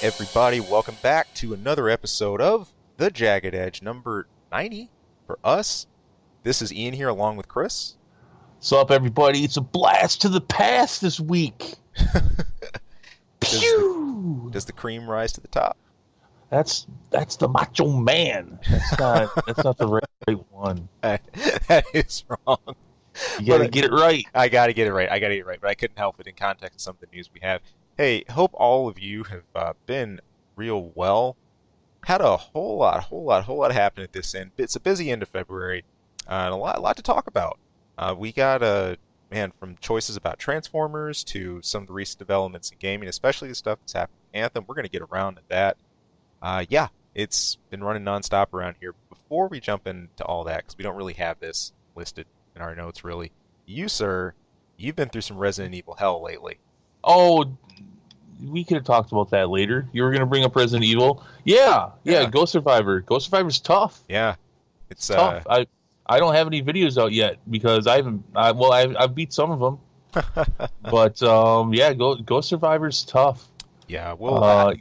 everybody, welcome back to another episode of The Jagged Edge, number 90 for us. This is Ian here along with Chris. What's up, everybody? It's a blast to the past this week. Does the cream rise to the top? That's the Macho Man. That's not the right one. That is wrong. You gotta get it right. I gotta get it right, but I couldn't help it in context of some of the news we have. Hey, hope all of you have been real well. Had a whole lot happen at this end. It's a busy end of February, and a lot to talk about. We got from choices about Transformers to some of the recent developments in gaming, especially the stuff that's happened in Anthem. We're going to get around to that. It's been running nonstop around here. Before we jump into all that, because we don't really have this listed in our notes, really. You, sir, you've been through some Resident Evil hell lately. Oh, we could have talked about that later. You were going to bring up Resident Evil? Yeah. Ghost Survivor. Ghost Survivor's tough. Yeah, it's tough. I don't have any videos out yet because I've beat some of them. But Ghost Survivor's tough. Yeah, I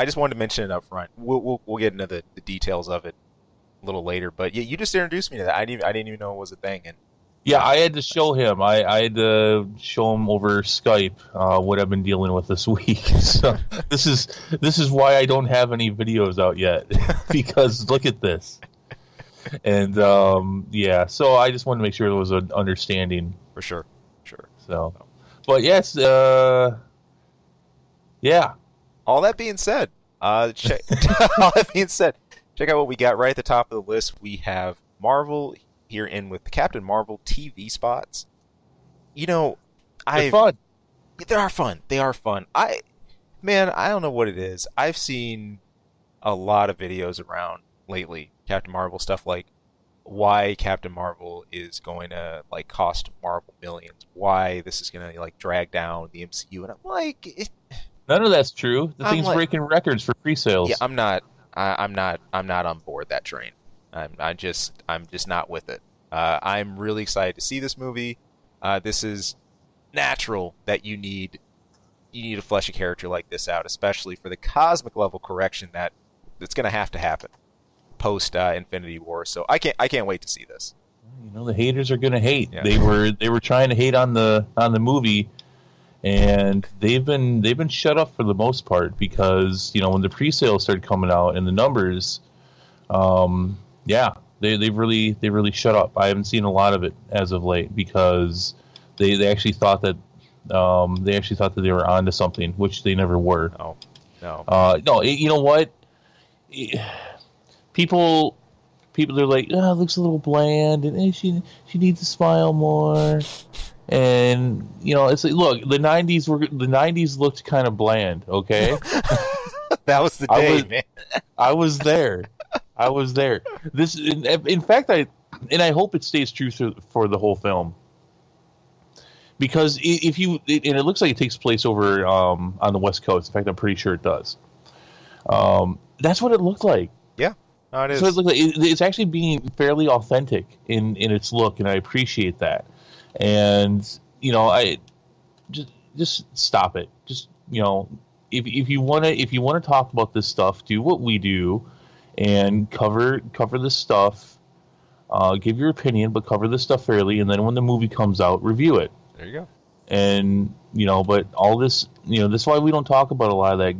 just wanted to mention it up front. We'll get into the details of it a little later. But yeah, you just introduced me to that. I didn't even know it was a thing. And yeah, I had to show him. I had to show him over Skype what I've been dealing with this week. So this is why I don't have any videos out yet because look at this. And so I just wanted to make sure there was an understanding for sure. So, but yes, yeah. All that being said, check out what we got right at the top of the list. We have Marvel here in with the Captain Marvel TV spots. You know, they're fun. They are fun. I don't know what it is. I've seen a lot of videos around lately, Captain Marvel stuff, like why Captain Marvel is going to cost Marvel millions, why this is going to drag down the MCU, and I'm like, none of that's true. The thing's breaking records for pre-sales. Yeah, I'm not on board that train. I'm just not with it. I'm really excited to see this movie. This is natural that you need to flesh a character like this out, especially for the cosmic level correction that's going to happen post Infinity War. So I can't wait to see this. You know, the haters are going to hate. Yeah. They were trying to hate on the movie, and they've been shut up for the most part because when the pre-sales started coming out and the numbers, they really shut up. I haven't seen a lot of it as of late because they actually thought that they were onto something, which they never were. No. You know what? People are like, oh, it looks a little bland, and she needs to smile more. And it's like, look, the '90s looked kind of bland. Okay, that was the day, man. I was there. This, in fact, I hope it stays true for the whole film. Because and it looks like it takes place over on the West Coast. In fact, I'm pretty sure it does. That's what it looked like. Yeah, no, it is. So it looked like it's actually being fairly authentic in its look, and I appreciate that. And I just stop it. Just if you want to talk about this stuff, do what we do, and cover this stuff. Give your opinion, but cover this stuff fairly, and then when the movie comes out, review it. There you go. And but all this, this is why we don't talk about a lot of that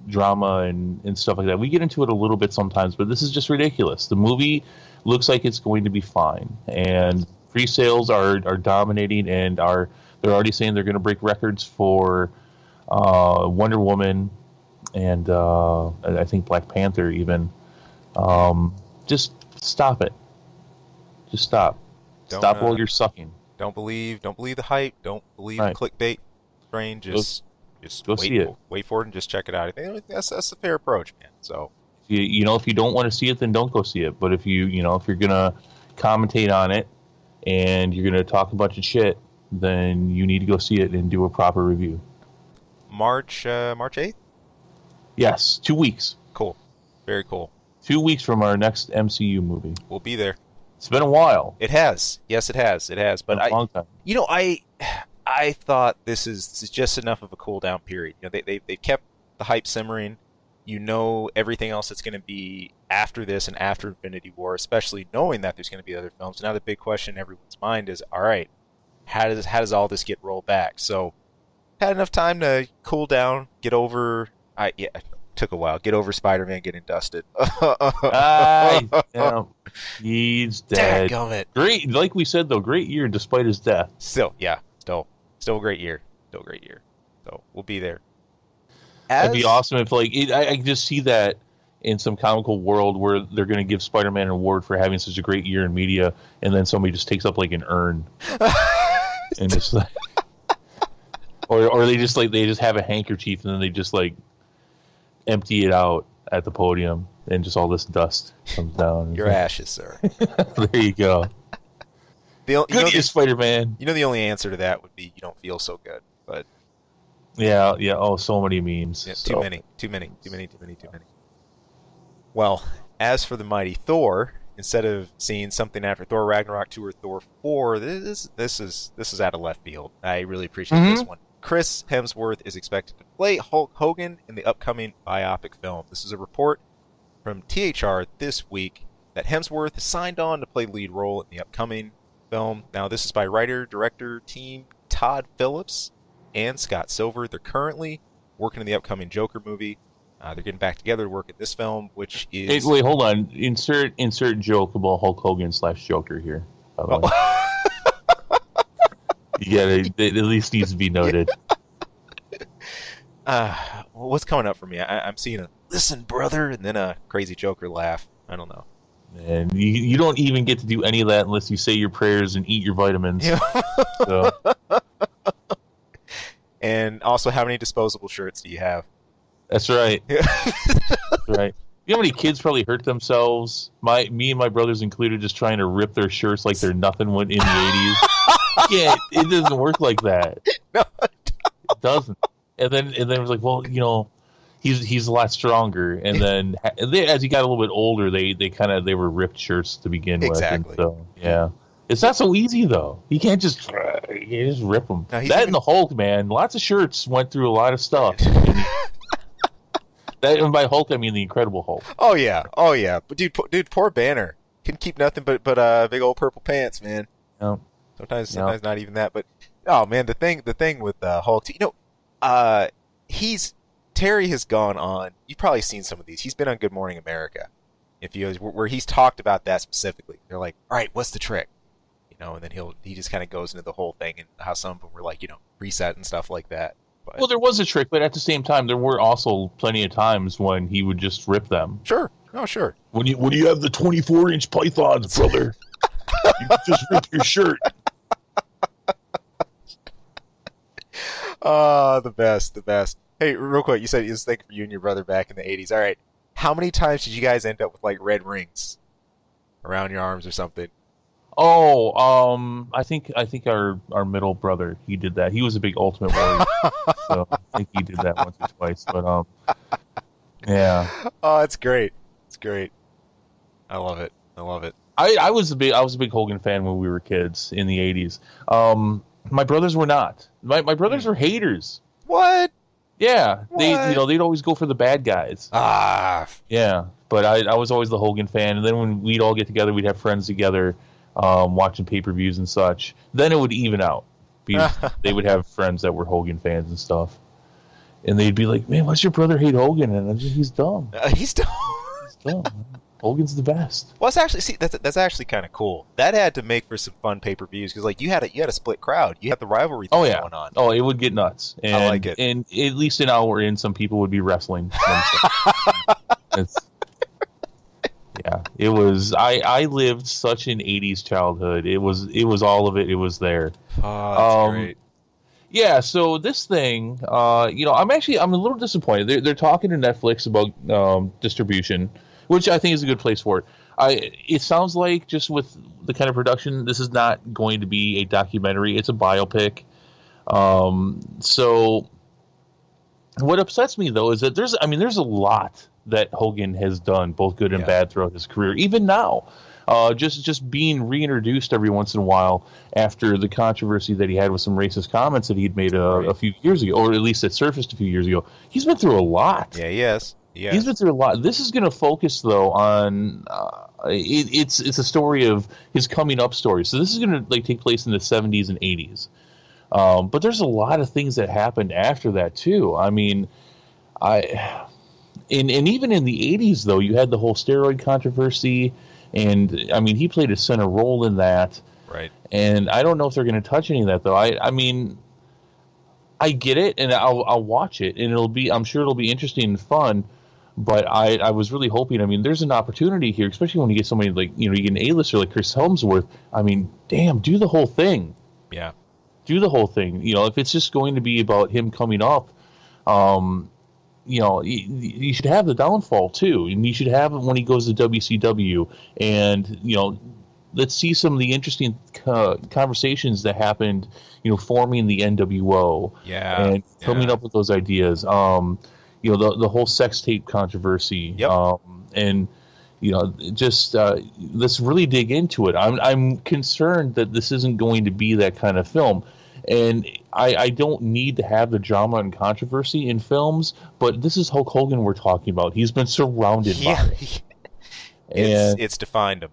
drama and stuff like that. We get into it a little bit sometimes, but this is just ridiculous. The movie looks like it's going to be fine, and pre-sales are dominating, and they're already saying they're going to break records for Wonder Woman and I think Black Panther even. Just stop it. Just stop. Stop while you're sucking. Don't believe the hype. Don't believe the clickbait train. Just go see it. Wait for it and just check it out. I think that's a fair approach, man. So if you don't want to see it, then don't go see it. But if if you're gonna commentate on it and you're gonna talk a bunch of shit, then you need to go see it and do a proper review. March 8th? Yes, 2 weeks. Cool. Very cool. 2 weeks from our next MCU movie. We'll be there. It's been a while. It has. Yes, it has. It has. But a long time. I thought this is just enough of a cool down period. They kept the hype simmering. You know everything else that's going to be after this and after Infinity War, especially knowing that there's going to be other films. Now the big question in everyone's mind is, all right, how does all this get rolled back? So had enough time to cool down, get over. It took a while. Get over Spider-Man getting dusted. He's dead. Dadgummit. Great, like we said though, great year despite his death. Still a great year. Still a great year. So we'll be there. It'd be awesome if I just see that in some comical world where they're going to give Spider-Man an award for having such a great year in media, and then somebody just takes up like an urn, and just like, or they just have a handkerchief and then they just like empty it out at the podium, and just all this dust comes down. Your ashes, sir. There you go. Good Spider-Man. You know the only answer to that would be you don't feel so good, but. Yeah. Oh, so many memes. Yeah, too many. Well, as for the mighty Thor, instead of seeing something after Thor Ragnarok 2 or Thor 4, this is out of left field. I really appreciate this one. Chris Hemsworth is expected to play Hulk Hogan in the upcoming biopic film. This is a report from THR this week that Hemsworth has signed on to play the lead role in the upcoming film. Now, this is by writer-director team Todd Phillips and Scott Silver. They're currently working on the upcoming Joker movie. They're getting back together to work at this film, which is... Hey, wait, hold on. Insert joke about Hulk Hogan / Joker here. You gotta, it at least needs to be noted. What's coming up for me? I'm seeing a "listen, brother," and then a crazy Joker laugh. I don't know. And you don't even get to do any of that unless you say your prayers and eat your vitamins. So. And also, how many disposable shirts do you have? That's right. That's right. You know how many kids probably hurt themselves? Me and my brothers included, just trying to rip their shirts like they're nothing in the 80s. Yeah, it doesn't work like that. No, it doesn't. And then it was like, well, you know, he's a lot stronger. And then as he got a little bit older, they were ripped shirts to begin with. Exactly. So yeah, it's not so easy though. You can't just rip them. No, and the Hulk, man, lots of shirts went through a lot of stuff. And by Hulk, I mean the Incredible Hulk. Oh yeah. But dude, poor Banner couldn't keep nothing but big old purple pants, man. Yeah. Sometimes not even that. But oh man, the thing with Hulk, Terry has gone on. You've probably seen some of these. He's been on Good Morning America, where he's talked about that specifically. They're like, all right, what's the trick? And then he just kind of goes into the whole thing and how some of them were like, reset and stuff like that. But, well, there was a trick, but at the same time, there were also plenty of times when he would just rip them. Sure. Oh, sure. When you have the 24-inch pythons, brother, you just rip your shirt. The best. Hey, real quick, you said it was thinking for you and your brother back in the 80s. All right. How many times did you guys end up with, like, red rings around your arms or something? Oh, I think our middle brother, he did that. He was a big Ultimate Warrior, so I think he did that once or twice. But yeah. Oh, it's great. It's great. I love it. I was a big Hogan fan when we were kids in the 80s. My brothers were not. My brothers were haters. What? Yeah, what? They'd always go for the bad guys. Yeah, but I was always the Hogan fan. And then when we'd all get together, we'd have friends together. Watching pay-per-views and such, then it would even out. They would have friends that were Hogan fans and stuff, and they'd be like, "Man, why's your brother hate Hogan?" And he's dumb. He's dumb. He's dumb. Hogan's the best. Well, that's actually kind of cool. That had to make for some fun pay-per-views because, like, you had a split crowd. You had the rivalry thing going on. Oh, it would get nuts. And, I like it. And at least an hour in, some people would be wrestling. Yeah, it was. I lived such an '80s childhood. It was all of it. It was there. Oh, that's great. Yeah. So this thing, I'm a little disappointed. They're talking to Netflix about distribution, which I think is a good place for it. It sounds like, just with the kind of production, this is not going to be a documentary. It's a biopic. So what upsets me though is that there's a lot that Hogan has done, both good and bad, throughout his career. Even now, just being reintroduced every once in a while after the controversy that he had with some racist comments that he'd made a few years ago, or at least it surfaced a few years ago. He's been through a lot. Yeah, yes. He's been through a lot. This is going to focus though on it's a story of his coming up story. So this is going to like take place in the 70s and 80s. But there's a lot of things that happened after that too. I mean, and even in the 80s though, you had the whole steroid controversy, and I mean he played a center role in that. Right. And I don't know if they're going to touch any of that though. I mean, I get it, and I'll watch it, and I'm sure it'll be interesting and fun. But I was really hoping. I mean, there's an opportunity here, especially when you get somebody like you get an A-lister like Chris Hemsworth. I mean, damn, do the whole thing. Yeah. Do the whole thing. If it's just going to be about him coming up, you should have the downfall too, and you should have it when he goes to WCW, and let's see some of the interesting conversations that happened, forming the NWO, and coming up with those ideas. The whole sex tape controversy, and let's really dig into it. I'm concerned that this isn't going to be that kind of film, and I don't need to have the drama and controversy in films, but this is Hulk Hogan we're talking about. He's been surrounded by it. It's defined him.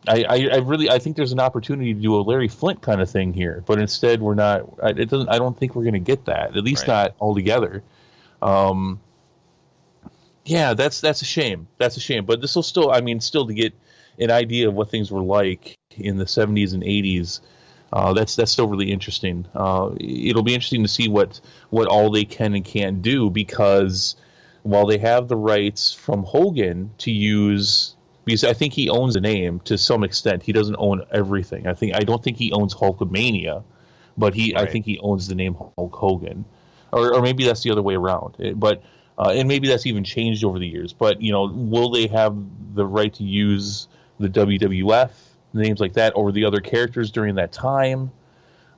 I think there's an opportunity to do a Larry Flint kind of thing here, but instead we're not. I don't think we're going to get that. At least not altogether. That's a shame. That's a shame. But this will still, still to get an idea of what things were like in the 70s and 80s. That's still really interesting. It'll be interesting to see what all they can and can't do, because while they have the rights from Hogan to use, because I think he owns the name to some extent, he doesn't own everything. I don't think he owns Hulkamania, but I think he owns the name Hulk Hogan, or maybe that's the other way around. And maybe that's even changed over the years. But will they have the right to use the WWF names like that over the other characters during that time?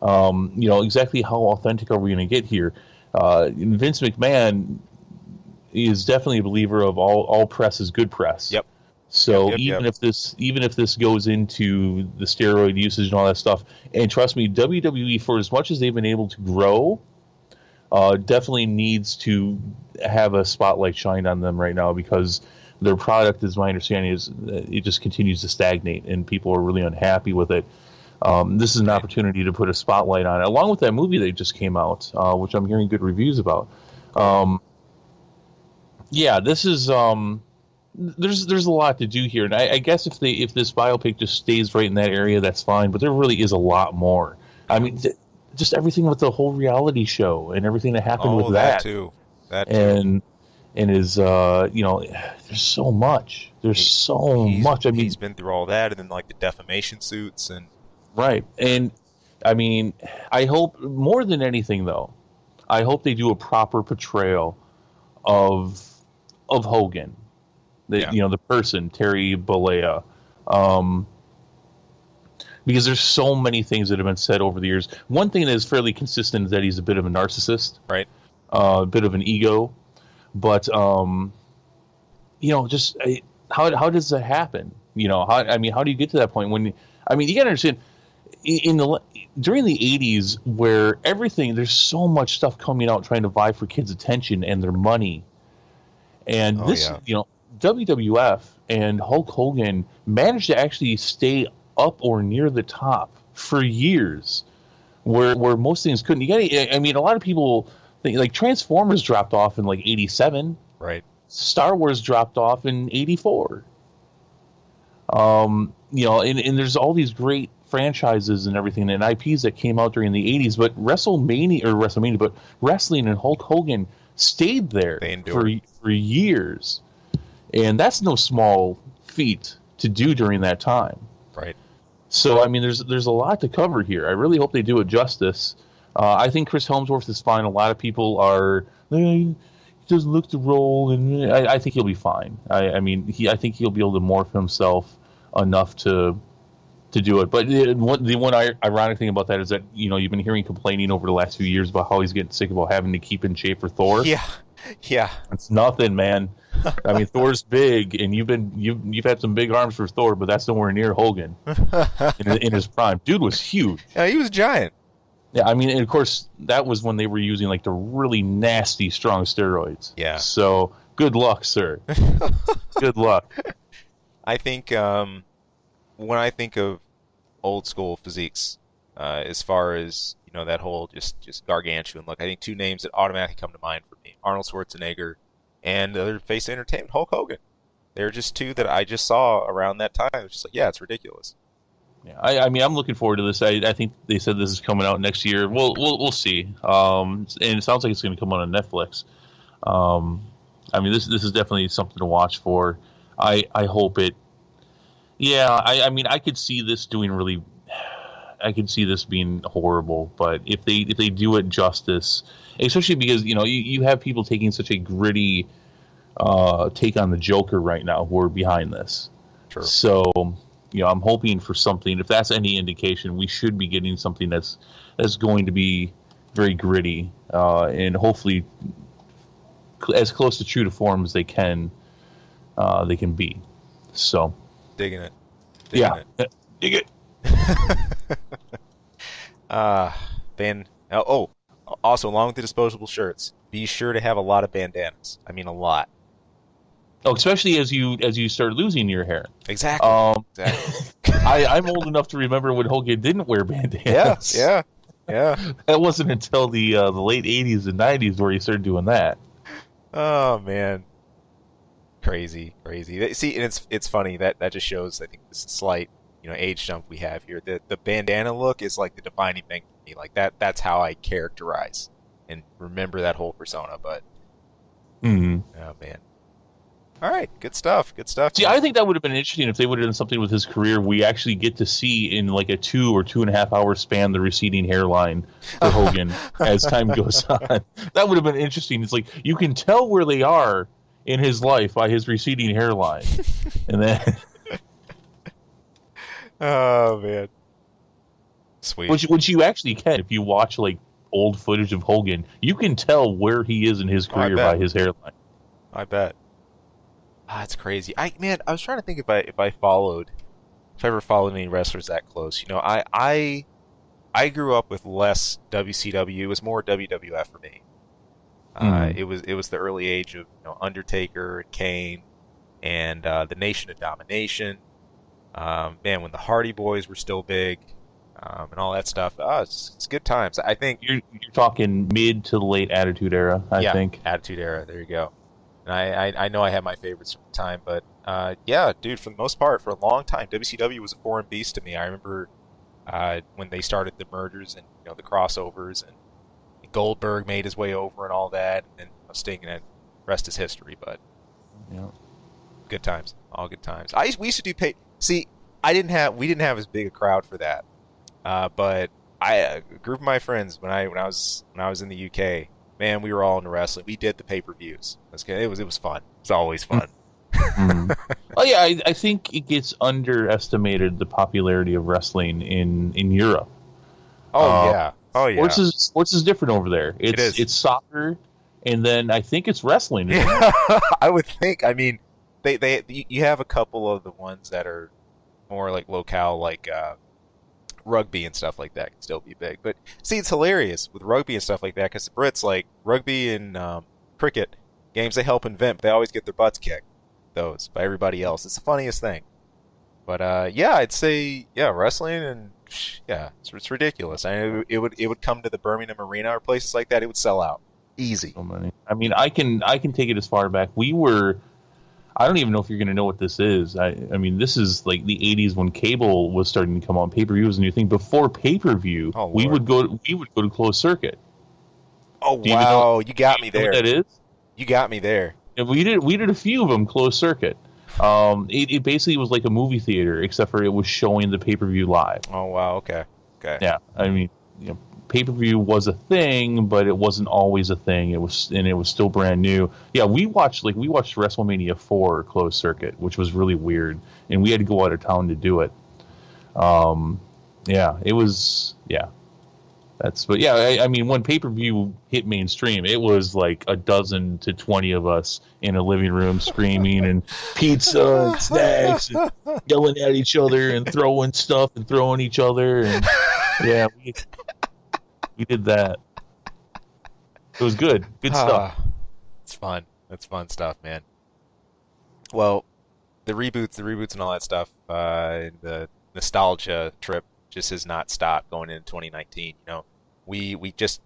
Exactly how authentic are we going to get here? Vince McMahon is definitely a believer of all press is good press. Yep. So even if this goes into the steroid usage and all that stuff, and trust me, WWE, for as much as they've been able to grow, definitely needs to have a spotlight shined on them right now, because their product, as my understanding is, it just continues to stagnate and people are really unhappy with it. This is an opportunity to put a spotlight on it, along with that movie that just came out, which I'm hearing good reviews about. This is there's a lot to do here, and I guess if this biopic just stays right in that area, that's fine. But there really is a lot more. I mean, just everything with the whole reality show and everything that happened with that too. And is there's so much. There's much. I mean, he's been through all that, and then like the defamation suits and right. And I mean, I hope more than anything though, I hope they do a proper portrayal of Hogan. The person, Terry Bollea, because there's so many things that have been said over the years. One thing that is fairly consistent is that he's a bit of a narcissist, right? A bit of an ego, but how does that happen? How do you get to that point when? You got to understand, during the 80s, where there's so much stuff coming out trying to vie for kids' attention and their money, and WWF and Hulk Hogan managed to actually stay up or near the top for years, where most things couldn't. A lot of people think like Transformers dropped off in like 87, right? Star Wars dropped off in 84. And there's all these great franchises and everything and IPs that came out during the 80s, but wrestling and Hulk Hogan stayed there for years. And that's no small feat to do during that time. Right. So, there's a lot to cover here. I really hope they do it justice. I think Chris Hemsworth is fine. A lot of people are, he doesn't look the role, and I think he'll be fine. I think he'll be able to morph himself enough to do it. But the one ironic thing about that is that, you've been hearing complaining over the last few years about how he's getting sick about having to keep in shape for Thor. Yeah. Yeah. It's nothing, man. I mean, Thor's big, and you've had some big arms for Thor, but that's nowhere near Hogan in his prime. Dude was huge. Yeah, he was giant. Yeah, I mean, and of course, that was when they were using like the really nasty, strong steroids. Yeah. So good luck, sir. Good luck. I think when I think of old school physiques, as far as that whole just gargantuan look, I think two names that automatically come to mind for me: Arnold Schwarzenegger and the other face of entertainment, Hulk Hogan. They're just two that I just saw around that time. It's just like, yeah, it's ridiculous. Yeah, I mean, I'm looking forward to this. I think they said this is coming out next year. We'll see. And it sounds like it's going to come out on Netflix. I mean, this is definitely something to watch for. I hope it. Yeah, I mean, I could see this doing really. I could see this being horrible, but if they do it justice, especially because you have people taking such a gritty take on the Joker right now who are behind this. Sure. So I'm hoping for something. If that's any indication, we should be getting something that's going to be very gritty and hopefully as close to true to form as they can be. So digging it. Dig it. Also, along with the disposable shirts, be sure to have a lot of bandanas. I mean, a lot. Oh, especially as you start losing your hair. Exactly. Exactly. I'm old enough to remember when Hogan didn't wear bandanas. Yeah. That wasn't until the late '80s and '90s where he started doing that. Oh man, crazy. See, and it's funny that just shows, I think, this slight age jump we have here. The bandana look is like the defining thing for me. Like that's how I characterize and remember that whole persona. But oh man. All right, good stuff. See, I think that would have been interesting if they would have done something with his career. We actually get to see in like a 2 or 2.5 hour span the receding hairline for Hogan as time goes on. That would have been interesting. It's like you can tell where they are in his life by his receding hairline, and then oh man, sweet. Which you actually can if you watch like old footage of Hogan. You can tell where he is in his career by his hairline. I bet. It's crazy. I was trying to think if I ever followed any wrestlers that close. I grew up with less WCW. It was more WWF for me. It was the early age of Undertaker and Kane and the Nation of Domination. Man, when the Hardy Boys were still big, and all that stuff. It's good times. I think you're talking mid to late Attitude Era. I think Attitude Era. There you go. And I know I have my favorites from the time, but yeah, dude, for the most part, for a long time, WCW was a foreign beast to me. I remember when they started the mergers and the crossovers, and Goldberg made his way over and all that, and Sting, and rest is history. But yeah, good times, all good times. We used to do See, we didn't have as big a crowd for that, but a group of my friends when I was in the UK. Man, we were all into wrestling. We did the pay-per-views. It was fun. It's always fun. Oh yeah, I think it gets underestimated, the popularity of wrestling in Europe. Yeah. Sports is different over there. It's soccer, and then I think it's wrestling. Yeah, I would think. I mean, you have a couple of the ones that are more like locale, like rugby and stuff like that can still be big. But see, it's hilarious with rugby and stuff like that, because the Brits, like rugby and cricket games they help invent, but they always get their butts kicked those by everybody else. It's the funniest thing. But yeah, I'd say wrestling, and yeah, it's ridiculous. It would come to the Birmingham Arena or places like that, it would sell out easy. So many. I mean, I can take it as far back. I don't even know if you're going to know what this is. I mean, this is like the 80s when cable was starting to come on. Pay-per-view was a new thing. Before pay-per-view, we would go to closed circuit. Oh, wow. You got me there. Know what that is? You got me there. And we did a few of them closed circuit. It basically was like a movie theater, except for it was showing the pay-per-view live. Oh, wow. Okay. Yeah. I mean, pay-per-view was a thing, but it wasn't always a thing. It was still brand new. Yeah, we watched WrestleMania 4 closed circuit, which was really weird, and we had to go out of town to do it. Yeah, it was But yeah, I mean, when pay-per-view hit mainstream, it was like a dozen to 20 of us in a living room screaming and pizza and snacks and yelling at each other and throwing stuff and throwing each other. And yeah, we did that. It was good. Good stuff. It's fun. That's fun stuff, man. Well, the reboots and all that stuff, the nostalgia trip just has not stopped going into 2019. You know, we're just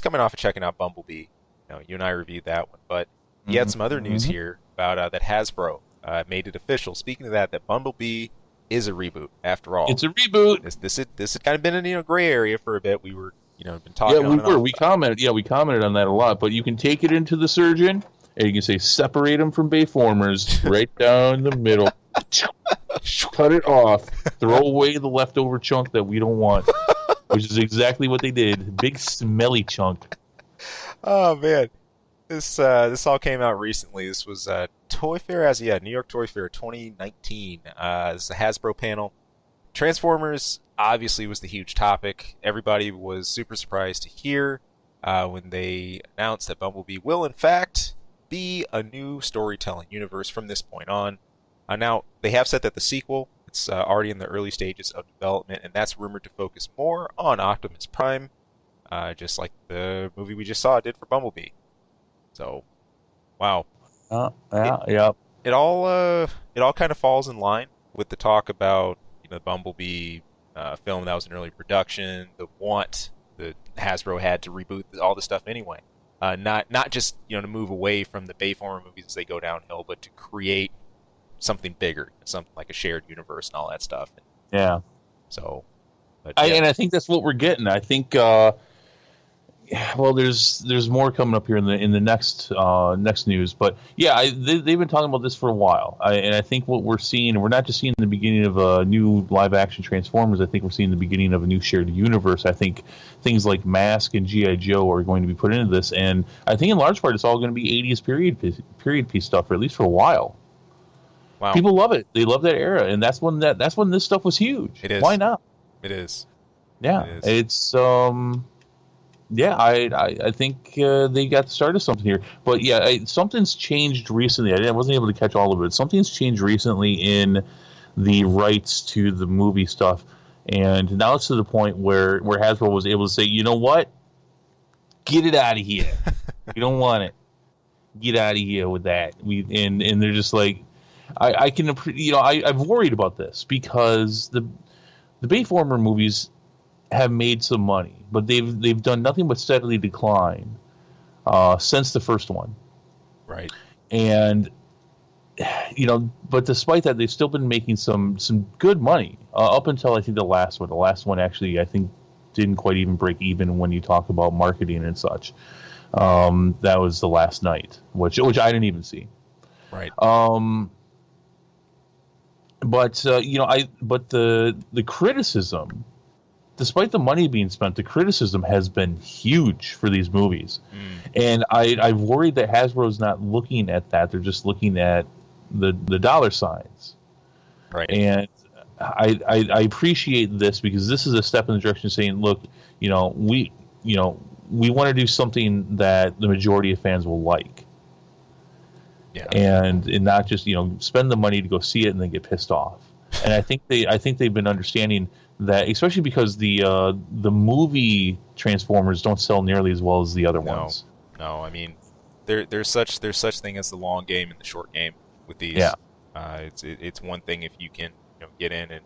coming off of checking out Bumblebee. You know, you and I reviewed that one, but you had some other news here about that Hasbro made it official. Speaking of that Bumblebee is a reboot after all. It's a reboot. This had kind of been in gray area for a bit. We were been talking. Yeah, we commented. Yeah, we commented on that a lot. But you can take it into the surgeon, and you can say separate them from Bayformers right down the middle. Cut it off. Throw away the leftover chunk that we don't want, which is exactly what they did. Big smelly chunk. Oh man, this all came out recently. This was Toy Fair New York Toy Fair 2019. This is a Hasbro panel. Transformers obviously was the huge topic. Everybody was super surprised to hear when they announced that Bumblebee will in fact be a new storytelling universe from this point on. Now, they have said that the sequel, it's already in the early stages of development, and that's rumored to focus more on Optimus Prime, just like the movie we just saw did for Bumblebee. So, wow. It all kind of falls in line with the talk about the Bumblebee film that was in early production, the want that Hasbro had to reboot all the stuff anyway. Not just to move away from the Bayformer movies as they go downhill, but to create something bigger, something like a shared universe and all that stuff. Yeah. So, and I think that's what we're getting. I think, there's more coming up here in the next news. But yeah, they've been talking about this for a while. And I think what we're seeing, we're not just seeing the beginning of a new live action Transformers. I think we're seeing the beginning of a new shared universe. I think things like Mask and G.I. Joe are going to be put into this, and I think in large part it's all going to be 80s period piece stuff, or at least for a while. Wow. People love it. They love that era, and that's when this stuff was huge. It is. Why not? It is. Yeah, it is. It's yeah, I think they got the start of something here. But yeah, something's changed recently. I wasn't able to catch all of it. Something's changed recently in the rights to the movie stuff, and now it's to the point where Hasbro was able to say, you know what, get it out of here. You don't want it. Get out of here with that. And they're just like. I've worried about this because the Bayformer movies have made some money, but they've done nothing but steadily decline since the first one. Right. And but despite that, they've still been making some good money up until I think the last one. The last one actually I think didn't quite even break even when you talk about marketing and such. That was The Last Night, which I didn't even see. Right. But the criticism, despite the money being spent, the criticism has been huge for these movies, and I've worried that Hasbro's not looking at that; they're just looking at the dollar signs. Right. And I appreciate this because this is a step in the direction of saying, look, we want to do something that the majority of fans will like. Yeah. And not just spend the money to go see it and then get pissed off. And I think they've been understanding that, especially because the movie Transformers don't sell nearly as well as the other ones. No, I mean there's such thing as the long game and the short game with these. Yeah. It's one thing if you can get in and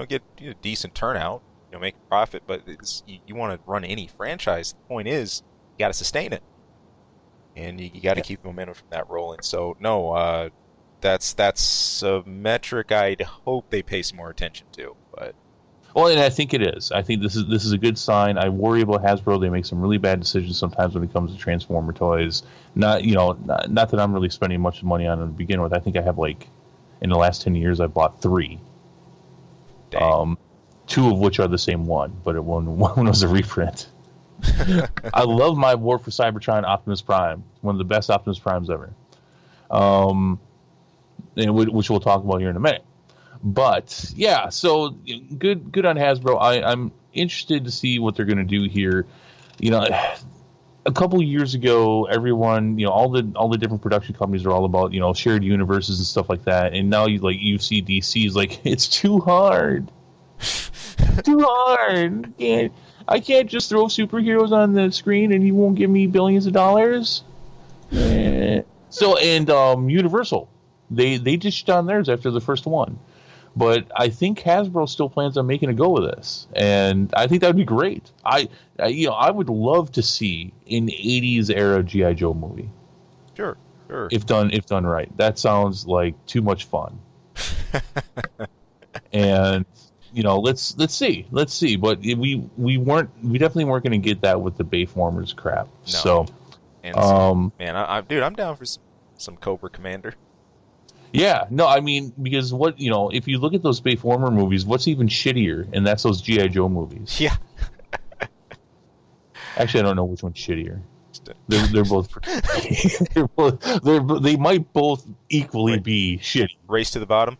get a decent turnout, make a profit, but you want to run any franchise. The point is you got to sustain it. And you got to keep the momentum from that rolling. So no, that's a metric I'd hope they pay some more attention to. But and I think it is. I think this is a good sign. I worry about Hasbro. They make some really bad decisions sometimes when it comes to Transformer toys. Not that I'm really spending much money on them to begin with. I think I have in the last 10 years I've bought 3. Dang. 2 of which are the same one, but one was a reprint. I love my War for Cybertron Optimus Prime. One of the best Optimus Primes ever. Which we'll talk about here in a minute. But yeah, so good on Hasbro. interested to see what they're going to do here. You know, a couple years ago, everyone, all the different production companies are all about, shared universes and stuff like that. And now you see DC's like, it's too hard. Too hard. I can't just throw superheroes on the screen and he won't give me billions of dollars. So, and Universal, they ditched on theirs after the first one. But I think Hasbro still plans on making a go of this, and I think that would be great. I would love to see an '80s era G.I. Joe movie. Sure. If done right, that sounds like too much fun. And let's see. But we definitely weren't going to get that with the Bayformers crap. No. So, and I'm down for some Cobra Commander. Yeah, no, I mean, because if you look at those Bayformer movies, what's even shittier? And that's those G.I. Joe movies. Yeah. Actually, I don't know which one's shittier. They're both. They might both equally be shitty. Race to the bottom.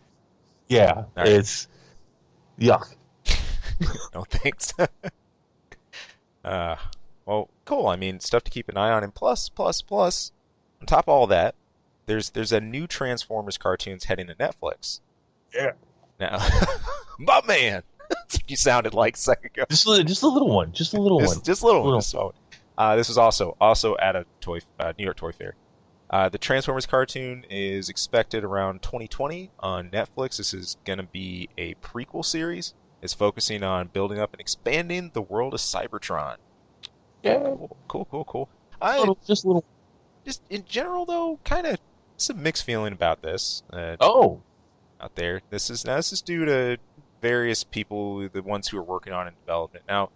Yeah, right. It's yuck. No thanks. Well, cool. I mean, stuff to keep an eye on, and plus, on top of all that. There's a new Transformers cartoons heading to Netflix. Yeah. Now, my man, that's what you sounded like a second ago. Just a little one. Just a little one. Just a little one. This was also at a New York Toy Fair. The Transformers cartoon is expected around 2020 on Netflix. This is going to be a prequel series. It's focusing on building up and expanding the world of Cybertron. Yeah. Cool. Just a little. Just in general, though, kind of some mixed feeling about this. Out there. This is due to various people, the ones who are working on it in development. Now,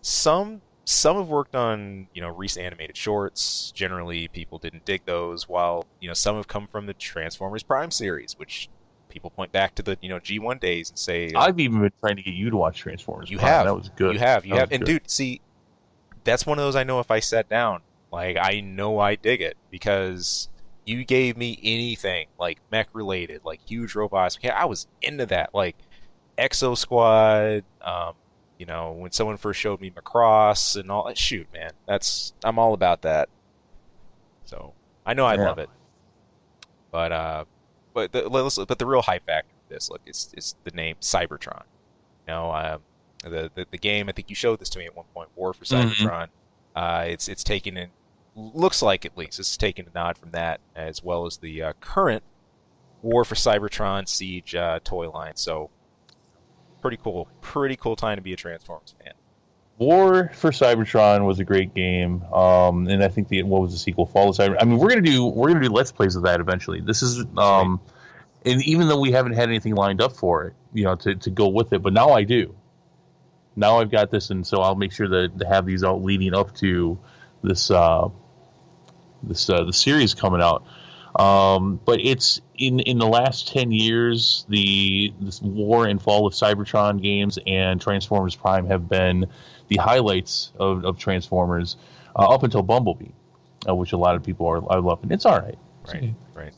some have worked on recent animated shorts. Generally, people didn't dig those. While some have come from the Transformers Prime series, which people point back to the G1 days and say. I've even been trying to get you to watch Transformers. You Prime. have. That was good. You have. And dude, see, that's one of those I know if I sat down. Like, I know I dig it, because you gave me anything, like, mech-related, like, huge robots. Yeah, I was into that. Like, Exo Squad, when someone first showed me Macross and all that. Shoot, man. I'm all about that. So, I know I love it. But the real hype factor of this, look, it's the name Cybertron. The game, I think you showed this to me at one point, War for Cybertron. It's taking in, looks like at least, it's taking a nod from that, as well as the current War for Cybertron Siege toy line. So, pretty cool time to be a Transformers fan. War for Cybertron was a great game, and I think what was the sequel? Fall of Cybertron. I mean, we're gonna do Let's Plays of that eventually. This is, and even though we haven't had anything lined up for it, to go with it, but now I do. Now I've got this, and so I'll make sure to have these out leading up to this the series coming out. But it's in the last 10 years, this War and Fall of Cybertron games and Transformers Prime have been the highlights of Transformers up until Bumblebee, which a lot of people are loving. It's all right. Right.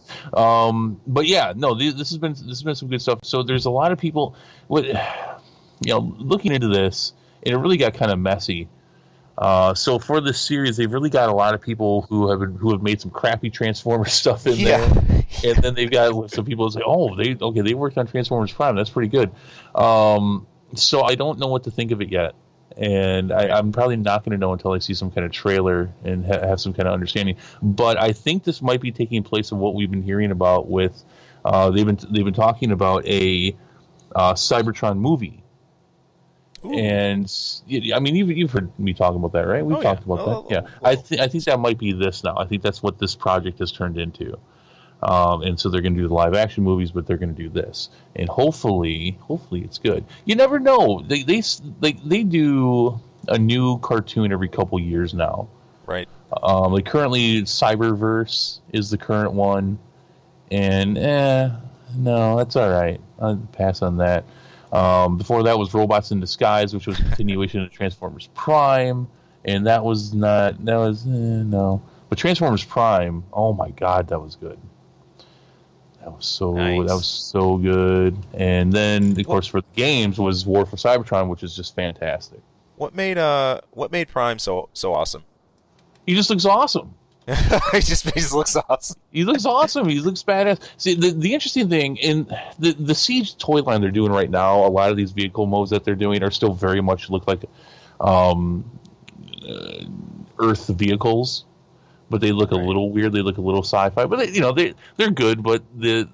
But yeah, no, this has been some good stuff. So there's a lot of people looking into this, and it really got kind of messy. So for this series, they've really got a lot of people who have made some crappy Transformers stuff in there, and then they've got some people who say, "Oh, they worked on Transformers Prime. That's pretty good." So I don't know what to think of it yet, and I'm probably not going to know until I see some kind of trailer and have some kind of understanding. But I think this might be taking place of what we've been hearing about with. They've been talking about a Cybertron movie. Ooh. And I mean, you've heard me talking about that, right? We've talked about that. Yeah, I think that might be this now. I think that's what this project has turned into. And so they're going to do the live action movies, but they're going to do this, and hopefully it's good. You never know. They do a new cartoon every couple years now, right? Like currently, Cyberverse is the current one, and no, that's all right. I'll pass on that. Before that was Robots in Disguise, which was a continuation of Transformers Prime, and that was no. But Transformers Prime, oh my god, that was good. That was so Nice. that was so good. And then of course for the games was War for Cybertron, which is just fantastic. What made Prime so awesome? He just looks awesome. he just looks awesome. He looks awesome. He looks badass. See, the interesting thing in the Siege toy line they're doing right now, a lot of these vehicle modes that they're doing are still very much look like Earth vehicles, but they look a little weird. They look a little sci-fi, but they're good. But the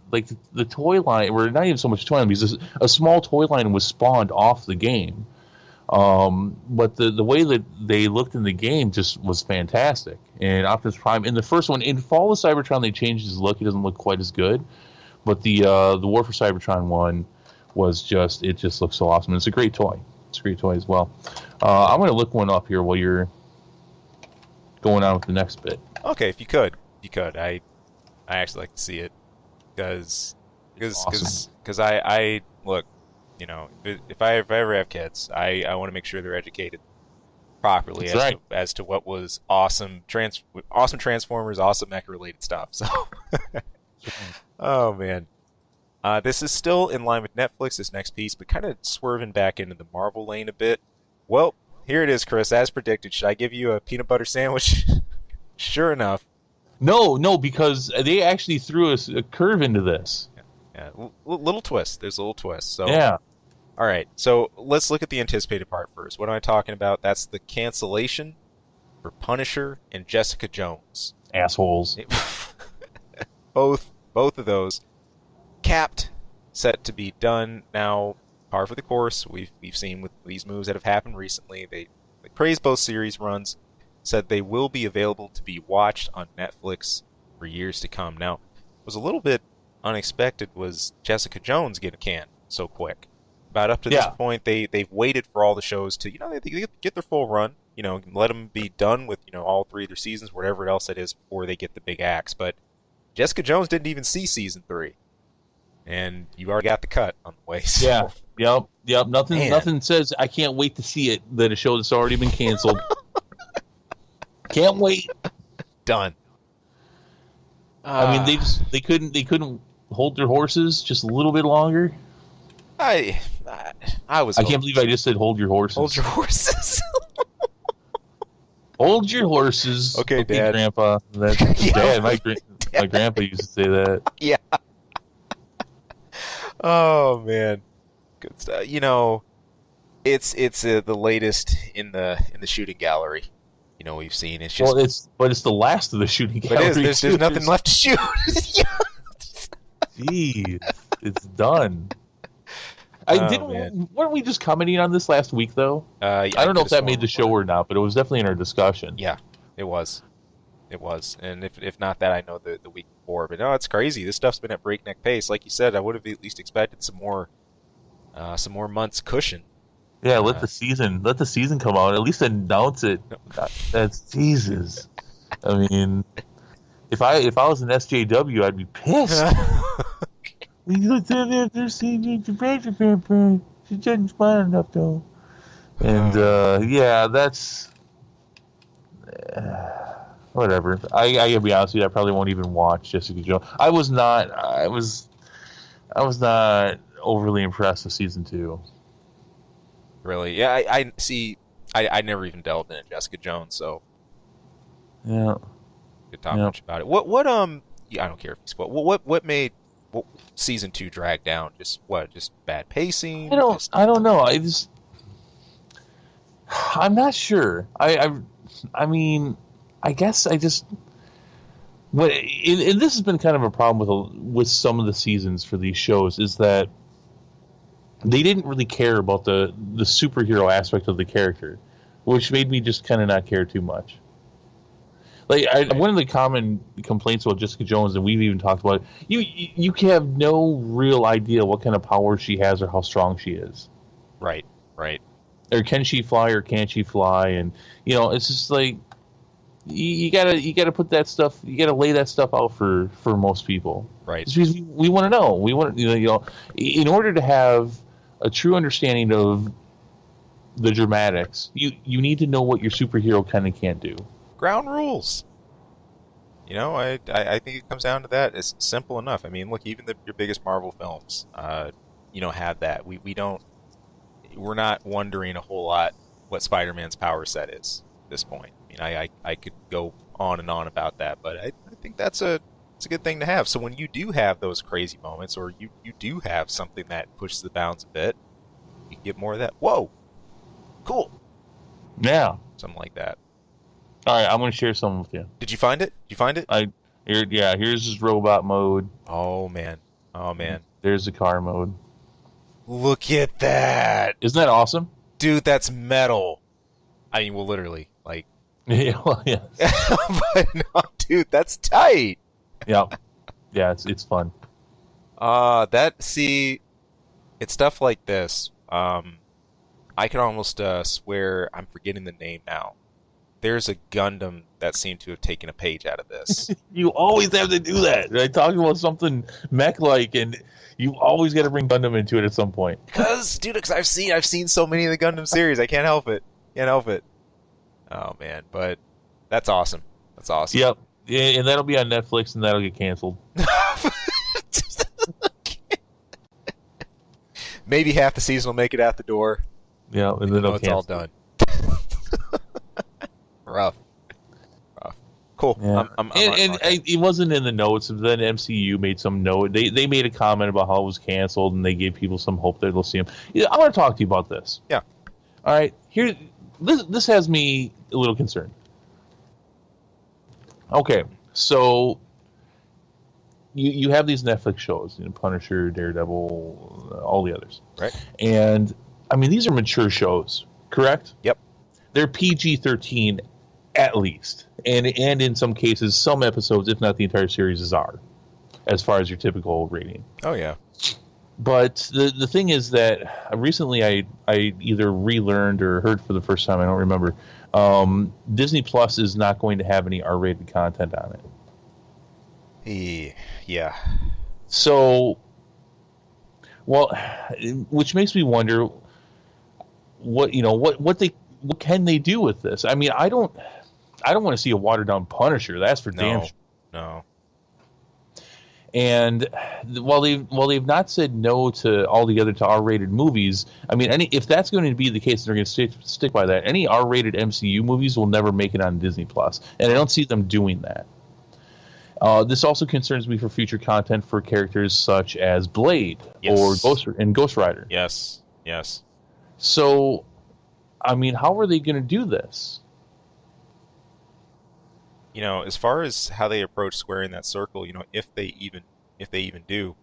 toy line, or not even so much toy line, because a small toy line was spawned off the game. But the way that they looked in the game just was fantastic. And Optimus Prime in the first one, in Fall of Cybertron, they changed his look. He doesn't look quite as good, but the War for Cybertron one it just looks so awesome. And it's a great toy. It's a great toy as well. I'm going to look one up here while you're going on with the next bit. Okay, if you could. I actually like to see it because I look. If I ever have kids, I want to make sure they're educated properly as to what was awesome Transformers, awesome mecha related stuff. So, oh man, this is still in line with Netflix. This next piece, but kind of swerving back into the Marvel lane a bit. Well, here it is, Chris. As predicted, should I give you a peanut butter sandwich? Sure enough. No, because they actually threw us a curve into this. Yeah, little twist. There's a little twist. So yeah. All right. So let's look at the anticipated part first. What am I talking about? That's the cancellation for Punisher and Jessica Jones. Assholes. Both of those capped, set to be done now. Par for the course. We've seen with these moves that have happened recently. They praised both series runs. Said they will be available to be watched on Netflix for years to come. Now, it was a little bit unexpected was Jessica Jones getting canned so quick. About up to this point, they've waited for all the shows to they get their full run. Let them be done with all 3 of their seasons, whatever else it is, before they get the big axe. But Jessica Jones didn't even see season 3, and you already got the cut on the way. So. Yeah. Yep. Nothing says I can't wait to see it than a show that's already been canceled. Can't wait. Done. I mean, they couldn't hold their horses just a little bit longer. I can't believe I just said hold your horses. Hold your horses. Hold your horses. Okay, Dad. Grandpa. That's Dad. My grandpa used to say that. Yeah. Oh man, good stuff. It's the latest in the shooting gallery. We've seen it's just. Well, it's the last of the shooting gallery. But there's nothing left to shoot. Jeez, it's done. Weren't we just commenting on this last week though? Yeah, I don't know if that made the show or not, but it was definitely in our discussion. Yeah, it was, and if not that, I know the week before. But no, it's crazy. This stuff's been at breakneck pace. Like you said, I would have at least expected some more months cushion. Yeah, let the season come out. At least announce it. That's Jesus. I mean, if I was an SJW, I'd be pissed. She didn't smile enough though. And that's whatever. I gotta be honest with you. I probably won't even watch Jessica Jones. I was not overly impressed with season 2. Really? Yeah, I see. I never even delved into Jessica Jones, so yeah. Could talk much about it. What yeah, I don't care if you spoil. What made season 2 drag down? Just bad pacing? I don't know. I'm not sure. I mean, I guess I just. And this has been kind of a problem with some of the seasons for these shows is that they didn't really care about the superhero aspect of the character, which made me just kind of not care too much. One of the common complaints about Jessica Jones, and we've even talked about it, you have no real idea what kind of power she has or how strong she is. Right. Or can she fly or can't she fly? And it's just like you gotta put that stuff. You gotta lay that stuff out for most people. Right. Because we want to know. We want in order to have a true understanding of the dramatics, you need to know what your superhero can and can't do. Ground rules. I think it comes down to that. It's simple enough. I mean, look, even your biggest Marvel films, have that. We don't. We're not wondering a whole lot what Spider-Man's power set is at this point. I mean, I could go on and on about that, but I think it's a good thing to have. So when you do have those crazy moments, or you do have something that pushes the bounds a bit, you get more of that. Whoa, cool. Yeah. Something like that. All right, I'm going to share something with you. Did you find it? Did you find it? Here's his robot mode. Oh man. There's the car mode. Look at that. Isn't that awesome? Dude, that's metal. I mean, well, literally, like. Yeah, well, yeah. But no, dude, that's tight. Yeah. Yeah, it's fun. It's stuff like this. I can almost swear I'm forgetting the name now. There's a Gundam that seemed to have taken a page out of this. You always have to do that. I talk about something mech-like, and you always got to bring Gundam into it at some point. Because I've seen so many of the Gundam series, I can't help it. Oh man, but that's awesome. That's awesome. Yep, and that'll be on Netflix, and that'll get canceled. Maybe half the season will make it out the door. Yeah, and then it's all done. Rough. Cool. Yeah. It wasn't in the notes. Then MCU made some note. They made a comment about how it was canceled, and they gave people some hope that they'll see them. Yeah, I want to talk to you about this. Yeah. All right. This has me a little concerned. Okay, so you have these Netflix shows, Punisher, Daredevil, all the others, right? And I mean, these are mature shows, correct? Yep. They're PG-13 at least, and in some cases, some episodes, if not the entire series, are, as far as your typical rating. Oh yeah. But the thing is that recently I either relearned or heard for the first time, I don't remember, Disney Plus is not going to have any R-rated content on it. Yeah. So, well, which makes me wonder what can they do with this? I mean, I don't want to see a watered down Punisher. That's for damn sure. No. And while they've not said no to altogether to R-rated movies, I mean, if that's going to be the case, they're going to stick by that. Any R-rated MCU movies will never make it on Disney Plus, and I don't see them doing that. This also concerns me for future content for characters such as Blade or Ghost Rider. Yes. So, I mean, how are they going to do this? As far as how they approach squaring that circle, if they even do,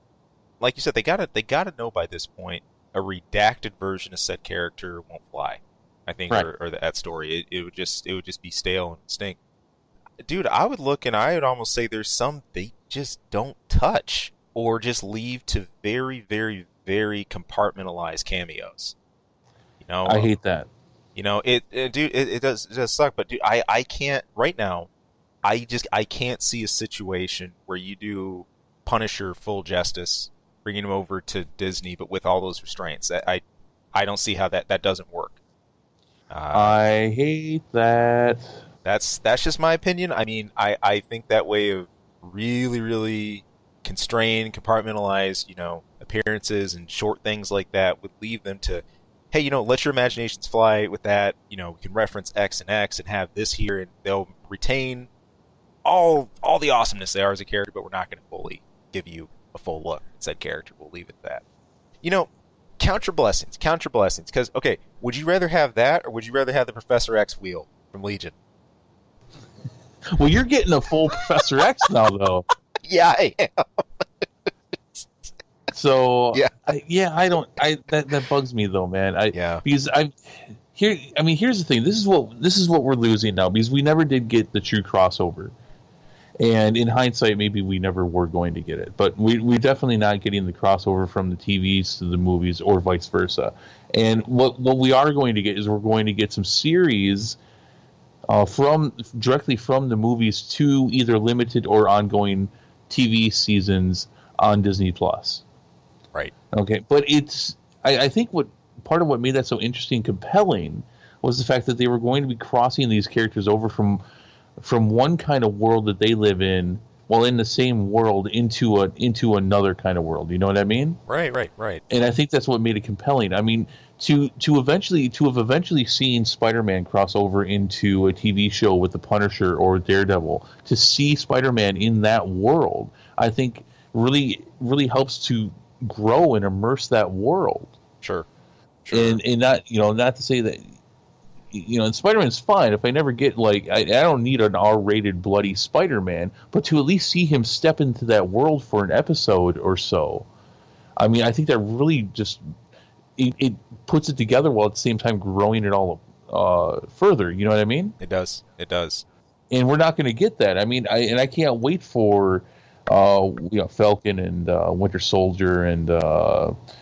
like you said, they gotta know by this point a redacted version of said character won't fly. I think, right. or that story, it would just be stale and stink. Dude, I would look and I would almost say there's some they just don't touch or just leave to very, very, very compartmentalized cameos. I hate that. It does suck, but dude, I can't right now. I can't see a situation where you do Punisher full justice, bringing him over to Disney, but with all those restraints. I don't see how that doesn't work. I hate that. That's just my opinion. I mean, I think that way of really, really constrained, compartmentalized, appearances and short things like that would leave them to, hey, let your imaginations fly with that. We can reference X and X and have this here, and they'll retain all the awesomeness they are as a character, but we're not going to fully give you a full look at said character. We'll leave it at that. Count your blessings. Because, okay, would you rather have that, or would you rather have the Professor X wheel from Legion? Well, you're getting a full Professor X now, though. Yeah, I am. So, that bugs me, though, man. Because here's the thing. This is what we're losing now, because we never did get the true crossover. And in hindsight, maybe we never were going to get it. But we're definitely not getting the crossover from the TVs to the movies or vice versa. And what we are going to get is we're going to get some series directly from the movies to either limited or ongoing TV seasons on Disney Plus. Right. Okay. But I think part of what made that so interesting and compelling was the fact that they were going to be crossing these characters over from from one kind of world that they live in, well, in the same world, into another kind of world. You know what I mean? Right. And I think that's what made it compelling. I mean, to have eventually seen Spider-Man cross over into a TV show with the Punisher or Daredevil, to see Spider-Man in that world, I think really helps to grow and immerse that world. Sure. And not, not to say that, and Spider-Man's fine if I never get, like, I don't need an R-rated bloody Spider-Man, but to at least see him step into that world for an episode or so. I mean, I think that really just it puts it together while at the same time growing it all further. You know what I mean? It does. And we're not going to get that. I mean, I can't wait for Falcon and Winter Soldier and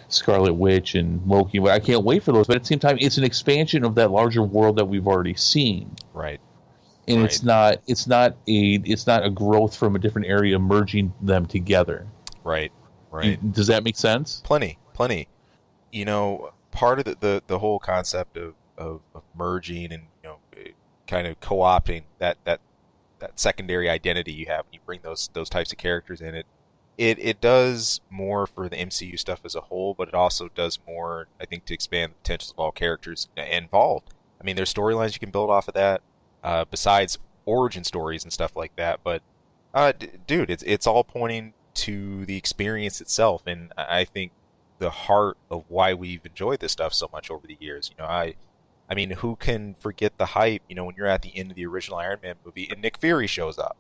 Scarlet Witch and Loki. I can't wait for those. But at the same time, it's an expansion of that larger world that we've already seen. Right. And it's not a growth from a different area merging them together. Right. Does that make sense? Plenty. Part of the whole concept of merging and kind of co-opting that secondary identity you have when you bring those types of characters in, it does more for the MCU stuff as a whole, but it also does more, I think, to expand the potentials of all characters involved. I mean, there's storylines you can build off of that, besides origin stories and stuff like that. But dude, it's all pointing to the experience itself, and I think the heart of why we've enjoyed this stuff so much over the years. I mean, who can forget the hype, when you're at the end of the original Iron Man movie and Nick Fury shows up?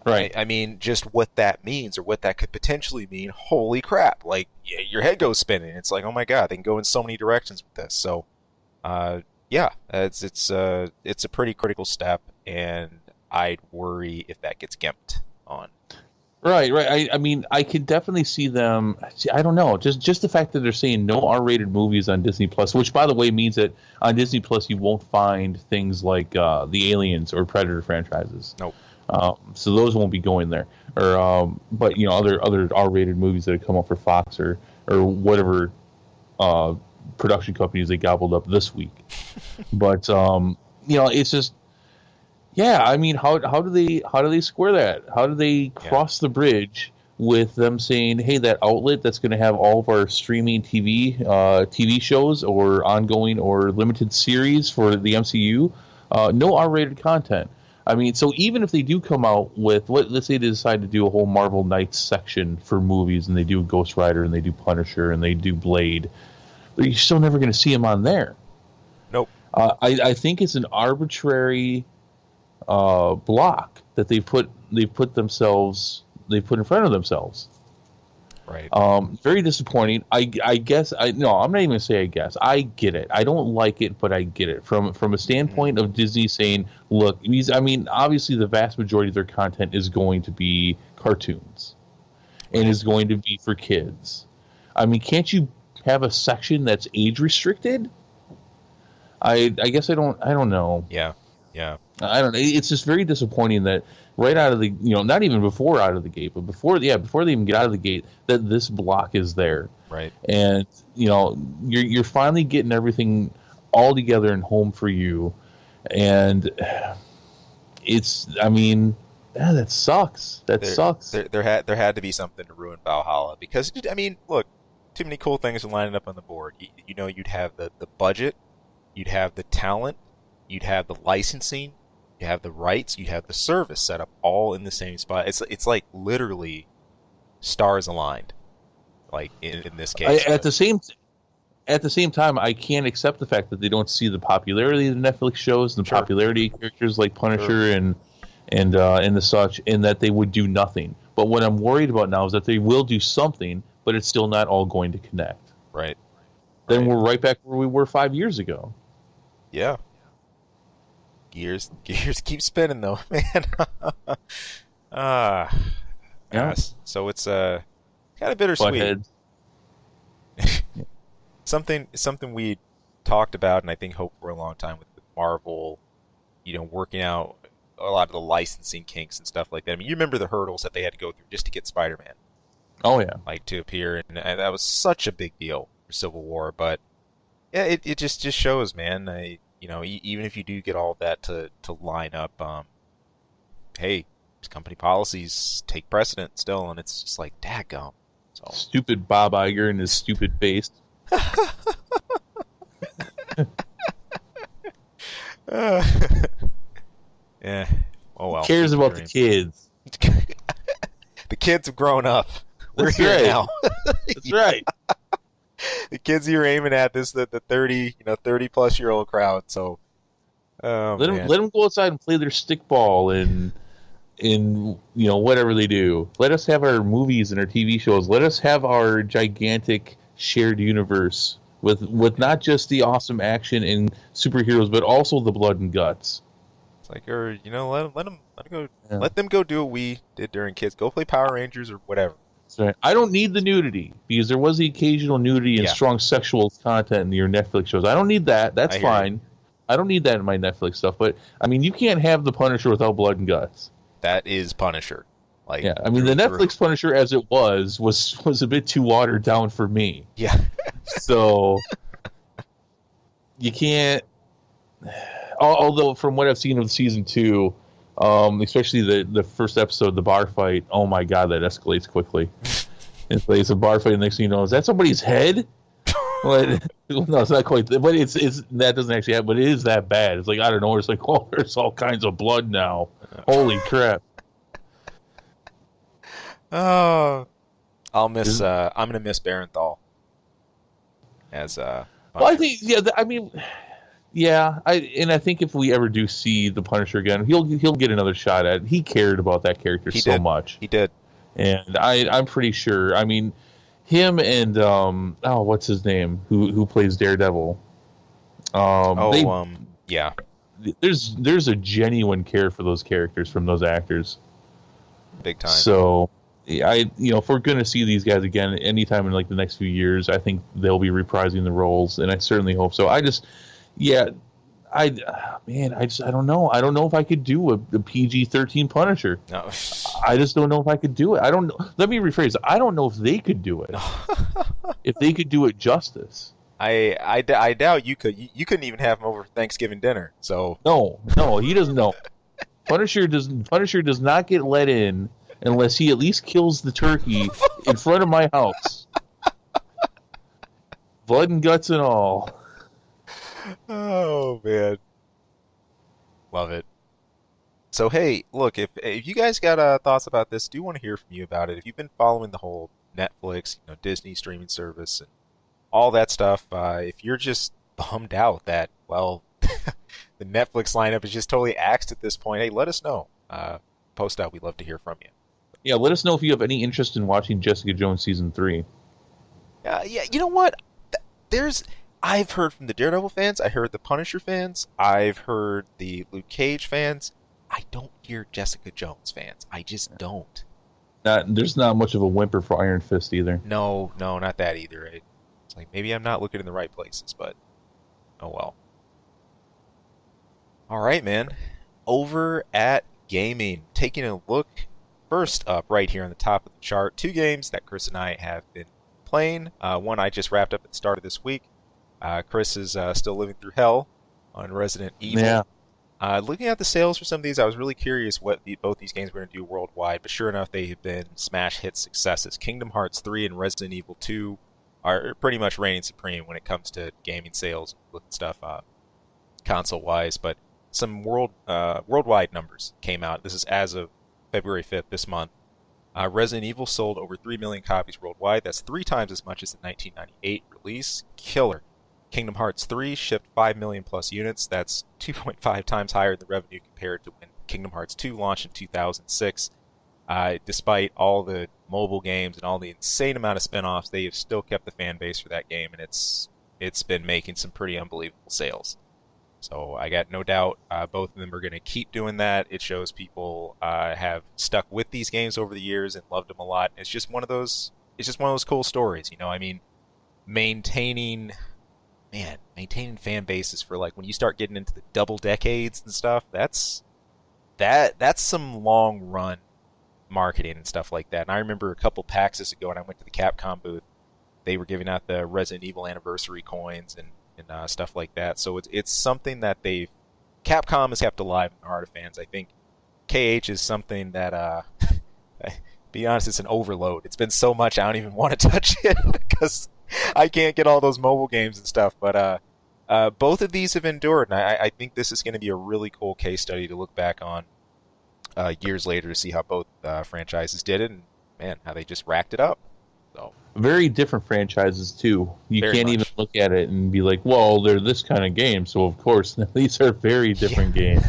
Right. I mean, just what that means or what that could potentially mean, holy crap. Like, your head goes spinning. It's like, oh my God, they can go in so many directions with this. So, yeah, it's a pretty critical step, and I'd worry if that gets gimped on. Right. I mean, I could definitely see them. I don't know. Just the fact that they're saying no R-rated movies on Disney Plus, which, by the way, means that on Disney Plus you won't find things like the Aliens or Predator franchises. Nope. So those won't be going there. Or, but other R-rated movies that have come up for Fox or whatever production companies they gobbled up this week. But it's just. Yeah, I mean, how do they square that? How do they cross the bridge with them saying, "Hey, that outlet that's going to have all of our streaming TV shows or ongoing or limited series for the MCU, no R-rated content." I mean, so even if they do come out with, let's say they decide to do a whole Marvel Knights section for movies, and they do Ghost Rider and they do Punisher and they do Blade, you're still never going to see them on there. Nope. I think it's an arbitrary block that they put in front of themselves. Right. Very disappointing. I guess I'm not even gonna say I guess. I get it. I don't like it, but I get it from a standpoint of Disney saying, look, obviously the vast majority of their content is going to be cartoons and is going to be for kids. I mean, can't you have a section that's age restricted? I guess I don't know. Yeah. I don't know. It's just very disappointing that right out of the, not even before out of the gate, but before they even get out of the gate, that this block is there. Right. And, you're finally getting everything all together and home for you. And that sucks. Sucks. There had to be something to ruin Valhalla because, look, too many cool things are lining up on the board. You'd have the budget, you'd have the talent, you'd have the licensing, you have the rights, you have the service set up all in the same spot. It's like literally stars aligned, like in this case. At the same time, I can't accept the fact that they don't see the popularity of the Netflix shows and the popularity of characters like Punisher and the such, and that they would do nothing. But what I'm worried about now is that they will do something, but it's still not all going to connect. Right. Then we're right back where we were 5 years ago. Yeah. Gears keep spinning though, man. Yes. So it's kind of bittersweet. something we talked about and I think hoped for a long time with Marvel, working out a lot of the licensing kinks and stuff like that. I mean, you remember the hurdles that they had to go through just to get Spider-Man. Oh yeah. Like to appear, and that was such a big deal for Civil War. But yeah, it just shows, man. Even if you do get all that to line up, hey, company policies take precedent still, and it's just like, daggum. So Stupid Bob Iger and his stupid face. Yeah. Oh well. Who cares about the kids? The kids have grown up. We're That's here right. now. That's right. The kids you're aiming at the 30 plus year old crowd. So Let them go outside and play their stickball and whatever they do. Let us have our movies and our TV shows. Let us have our gigantic shared universe with not just the awesome action and superheroes, but also the blood and guts. It's like, or let them go. Yeah. Let them go do what we did during kids. Go play Power Rangers or whatever. That's right. I don't need the nudity because there was the occasional nudity and Yeah. strong sexual content in your Netflix shows. I don't need that. That's fine. I don't need that in my Netflix stuff. But I mean, you can't have the Punisher without blood and guts. That is Punisher. Like, yeah, I mean, the Netflix Punisher as it was a bit too watered down for me. Yeah. So you can't. Although from what I've seen of season 2, especially the first episode, the bar fight, oh my god, that escalates quickly. It's a bar fight, and next thing you know, is that somebody's head? No, it's not quite. But it's that doesn't actually happen. But it is that bad. It's like, I don't know. It's like, oh, there's all kinds of blood now. Holy crap! Oh, I'm gonna miss Barenthal as Well, I think I think if we ever do see the Punisher again, he'll get another shot at it. He cared about that character much. He did. And I'm pretty sure. I mean, him and what's his name? Who plays Daredevil? Yeah. There's a genuine care for those characters from those actors. Big time. So, if we're going to see these guys again anytime in like the next few years, I think they'll be reprising the roles, and I certainly hope so. I don't know. I don't know if I could do a PG-13 Punisher. No. I just don't know if I could do it. I don't know. Let me rephrase. I don't know if they could do it. If they could do it justice. I doubt you could. You couldn't even have him over for Thanksgiving dinner. So no, he doesn't know. Punisher does not get let in unless he at least kills the turkey in front of my house. Blood and guts and all. Oh man, love it. So hey, look, if you guys got thoughts about this, do want to hear from you about it. If you've been following the whole Netflix, Disney streaming service, and all that stuff, if you're just bummed out that the Netflix lineup is just totally axed at this point, hey, let us know. Post out. We'd love to hear from you. Yeah, let us know if you have any interest in watching Jessica Jones season 3. Yeah, you know what? I've heard from the Daredevil fans. I heard the Punisher fans. I've heard the Luke Cage fans. I don't hear Jessica Jones fans. I just don't. There's not much of a whimper for Iron Fist either. No, not that either. It's like maybe I'm not looking in the right places, but oh well. All right, man. Over at gaming, taking a look first up right here on the top of the chart. 2 games that Chris and I have been playing. One I just wrapped up at the start of this week. Chris is still living through hell on Resident Evil. Yeah. Looking at the sales for some of these, I was really curious what both these games were going to do worldwide, but sure enough, they have been smash hit successes. Kingdom Hearts 3 and Resident Evil 2 are pretty much reigning supreme when it comes to gaming sales and stuff, console-wise, but some worldwide numbers came out. This is as of February 5th, this month. Resident Evil sold over 3 million copies worldwide. That's 3 times as much as the 1998 release. Killer. Kingdom Hearts 3 shipped 5 million plus units. That's 2.5 times higher than the revenue compared to when Kingdom Hearts 2 launched in 2006. Despite all the mobile games and all the insane amount of spin-offs, they have still kept the fan base for that game, and it's been making some pretty unbelievable sales. So I got no doubt both of them are going to keep doing that. It shows people have stuck with these games over the years and loved them a lot. It's just one of those cool stories, I mean, maintaining fan bases for like when you start getting into the double decades and stuff. That's some long run marketing and stuff like that. And I remember a couple PAXs ago when I went to the Capcom booth, they were giving out the Resident Evil anniversary coins and stuff like that. So it's something that Capcom has kept alive in the heart of fans. I think KH is something that, be honest, it's an overload. It's been so much I don't even want to touch it because I can't get all those mobile games and stuff. But both of these have endured, and I think this is going to be a really cool case study to look back on years later to see how both franchises did it, and man, how they just racked it up. So very different franchises too. You can't even look at it and be like, "Well, they're this kind of game." So of course, these are very different games.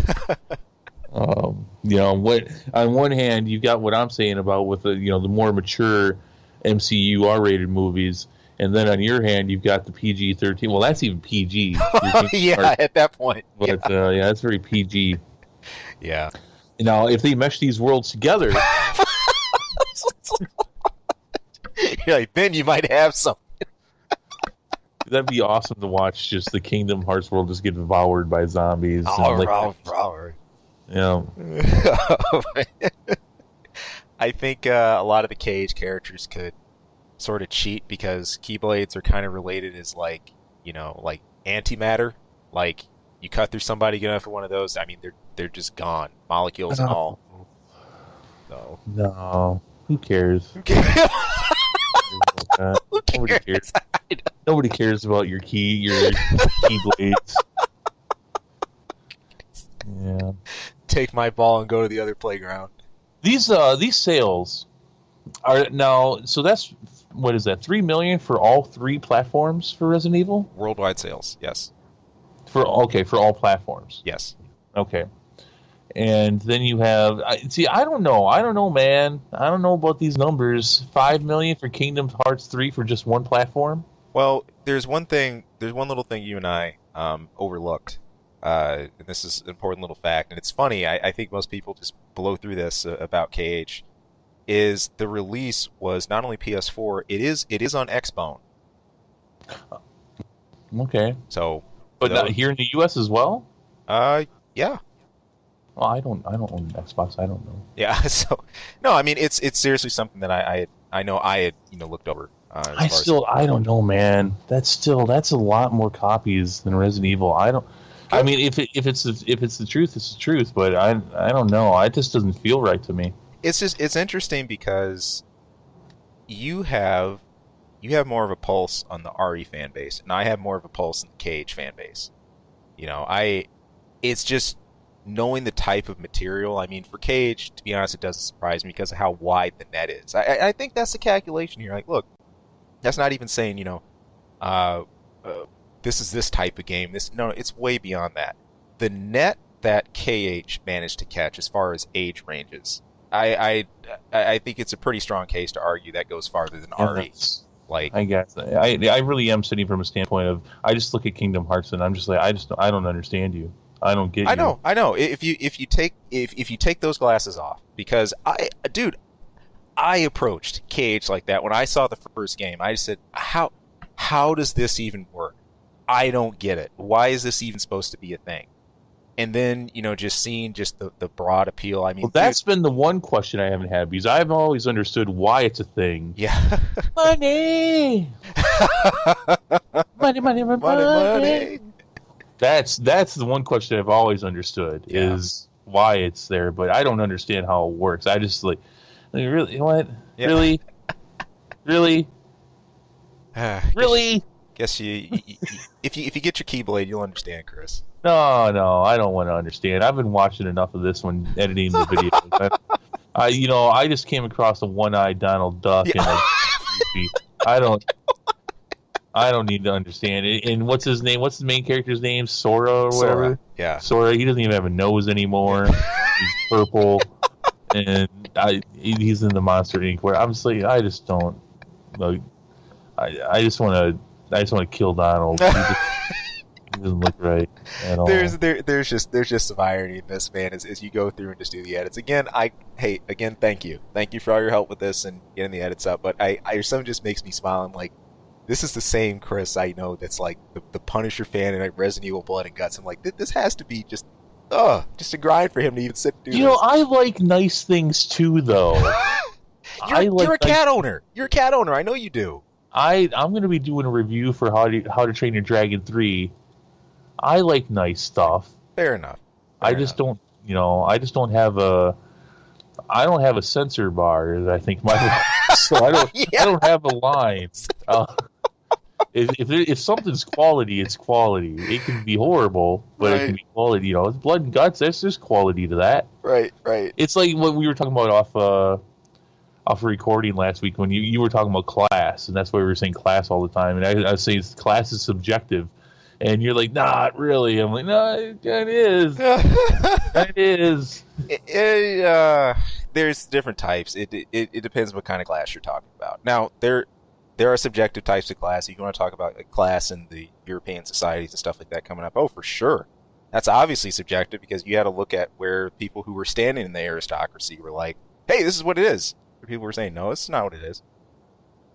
What on one hand you've got what I'm saying about with the the more mature MCU R-rated movies, and then on your hand you've got the PG-13. Well, that's even PG. Yeah, at that point. But that's very PG. Yeah. Now, if they mesh these worlds together, then you might have something. That'd be awesome to watch. Just the Kingdom Hearts world just get devoured by zombies. Yeah. I think a lot of the KH characters could sort of cheat because Keyblades are kind of related as like antimatter. Like you cut through somebody, get after one of those. I mean, they're just gone, molecules and all. No. Who cares? Who cares? Nobody cares. Nobody cares about your Keyblades. Yeah. Take my ball and go to the other playground. These sales are now. So that's what is that? 3 million for all 3 platforms for Resident Evil? Worldwide sales, yes. For all platforms. Yes. Okay. And then you have I don't know, man. I don't know about these numbers. 5 million for Kingdom Hearts 3 for just one platform? Well, there's one little thing you and I overlooked. And this is an important little fact, and it's funny. I think most people just blow through this about KH. Is the release was not only PS4, it is on Xbone. Okay. So, but not here in the US as well? Yeah. Well, I don't own an Xbox. I don't know. Yeah. So, no, I mean it's seriously something that I know I had looked over. I don't know, man. That's a lot more copies than Resident Evil. I mean, if it's the truth, it's the truth. But I don't know. It just doesn't feel right to me. It's interesting because you have more of a pulse on the RE fan base, and I have more of a pulse on the KH fan base. It's just knowing the type of material. I mean, for KH, to be honest, it doesn't surprise me because of how wide the net is. I think that's the calculation here. Like, look, that's not even saying this is this type of game. No, it's way beyond that. The net that KH managed to catch as far as age ranges, I think it's a pretty strong case to argue that goes farther than RE. Like, I guess I really am sitting from a standpoint of I just look at Kingdom Hearts and I'm just like I don't understand you. I don't get you. I know. If you take those glasses off, because I approached KH like that when I saw the first game. I just said, how does this even work? I don't get it. Why is this even supposed to be a thing? And then, just seeing just the broad appeal. I mean, well, that's been the one question I haven't had, because I've always understood why it's a thing. Yeah. Money! money. That's the one question I've always understood, is why it's there, but I don't understand how it works. I just really, what? Yeah. Really? Really? Really? Guess you if you get your Keyblade, you'll understand, Chris. No, I don't want to understand. I've been watching enough of this when editing the video. I just came across a one-eyed Donald Duck, and I don't need to understand it. And what's his name? What's the main character's name? Sora or whatever. Sora. Yeah. Sora. He doesn't even have a nose anymore. He's purple, and he's in the Monster Inc. Where I'm just like, I just don't. I just want to kill Donald. He doesn't look right at all. There's just some irony in this, man, as you go through and just do the edits. Again, thank you for all your help with this and getting the edits up. But something just makes me smile. I'm like, this is the same Chris I know that's like the Punisher fan and like Resident Evil Blood and Guts. I'm like, this has to be just a grind for him to even sit and do this. I like nice things too, though. You're a cat owner. You're a cat owner. I know you do. I'm going to be doing a review for How to Train Your Dragon 3. I like nice stuff. Fair enough. I just don't I just don't have a censor bar. I think my so I don't have a line. If something's quality, it's quality. It can be horrible, but it can be quality. It's blood and guts. There's quality to that. Right. It's like what we were talking about off recording last week when you were talking about class, and that's why we were saying class all the time. And I was saying class is subjective, and you're like, not really. I'm like, no, it is. It is. There's different types. It depends what kind of class you're talking about. Now there are subjective types of class. You want to talk about like class in the European societies and stuff like that coming up. Oh, for sure. That's obviously subjective because you had to look at where people who were standing in the aristocracy were like, hey, this is what it is. People were saying, no, it's not what it is.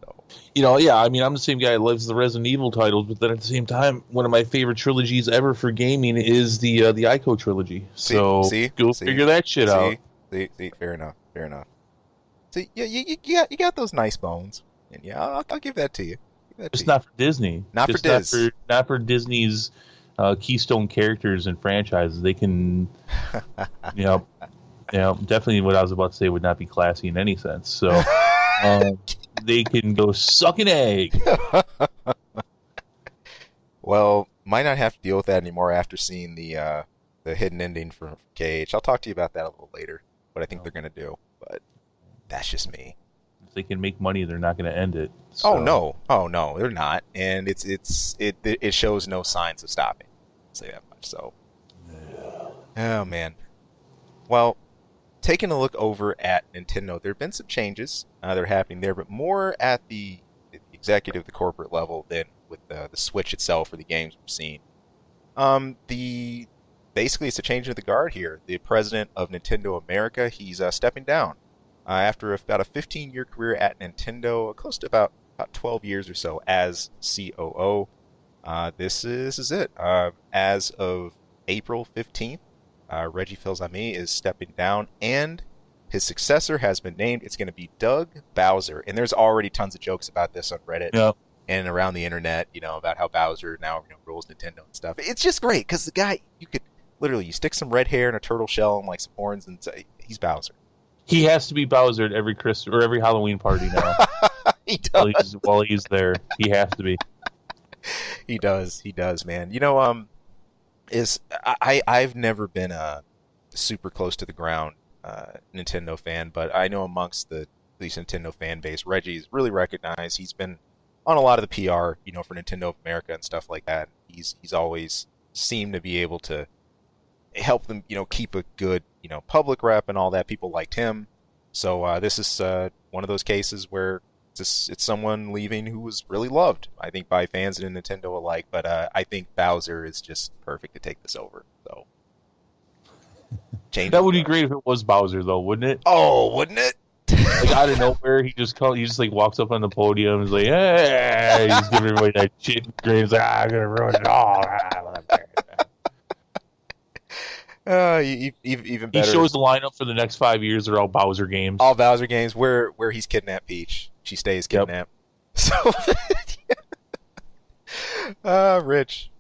So. Yeah, I mean, I'm the same guy that loves the Resident Evil titles, but then at the same time, one of my favorite trilogies ever for gaming is the Ico trilogy. So go figure that shit out. See, fair enough. See, yeah, you got those nice bones. And yeah, I'll give that to you. Just not for Disney. Not for Disney's keystone characters and franchises. They can, definitely what I was about to say would not be classy in any sense. So they can go suck an egg. Well, might not have to deal with that anymore after seeing the hidden ending from KH. I'll talk to you about that a little later. What I think they're gonna do, but that's just me. If they can make money, they're not going to end it. So. Oh no, they're not, and it shows no signs of stopping. I'll say that much. So, oh man. Well, taking a look over at Nintendo, there have been some changes that are happening there, but more at the executive, the corporate level than with the Switch itself or the games we've seen. Basically, it's a change of the guard here. The president of Nintendo America, he's stepping down. After about a 15-year career at Nintendo, close to about 12 years or so as COO, this is it. As of April 15th, Reggie Fils-Aime is stepping down, and his successor has been named. It's going to be Doug Bowser, and there's already tons of jokes about this on Reddit and around the internet, about how Bowser now rules Nintendo and stuff. It's just great, because the guy, you stick some red hair and a turtle shell and like some horns, and he's Bowser. He has to be Bowser at every Christmas or every Halloween party now. He does. While he's there, he has to be. He does, man. I've never been a super close to the ground Nintendo fan, but I know amongst the Nintendo fan base, Reggie's really recognized. He's been on a lot of the PR, for Nintendo of America and stuff like that. He's always seemed to be able to help them, keep a good, public rep and all that. People liked him. So this is one of those cases where it's someone leaving who was really loved, I think, by fans and Nintendo alike. But I think Bowser is just perfect to take this over. So that would be great if it was Bowser, though, wouldn't it? Oh, wouldn't it? Like out of nowhere, he just like walks up on the podium and is like, "Hey!" He's giving everybody that shit and screams, "I'm gonna ruin it all." Even better. He shows the lineup for the next 5 years are all Bowser games. All Bowser games where he's kidnapped Peach. She stays kidnapped. Yep. So, rich.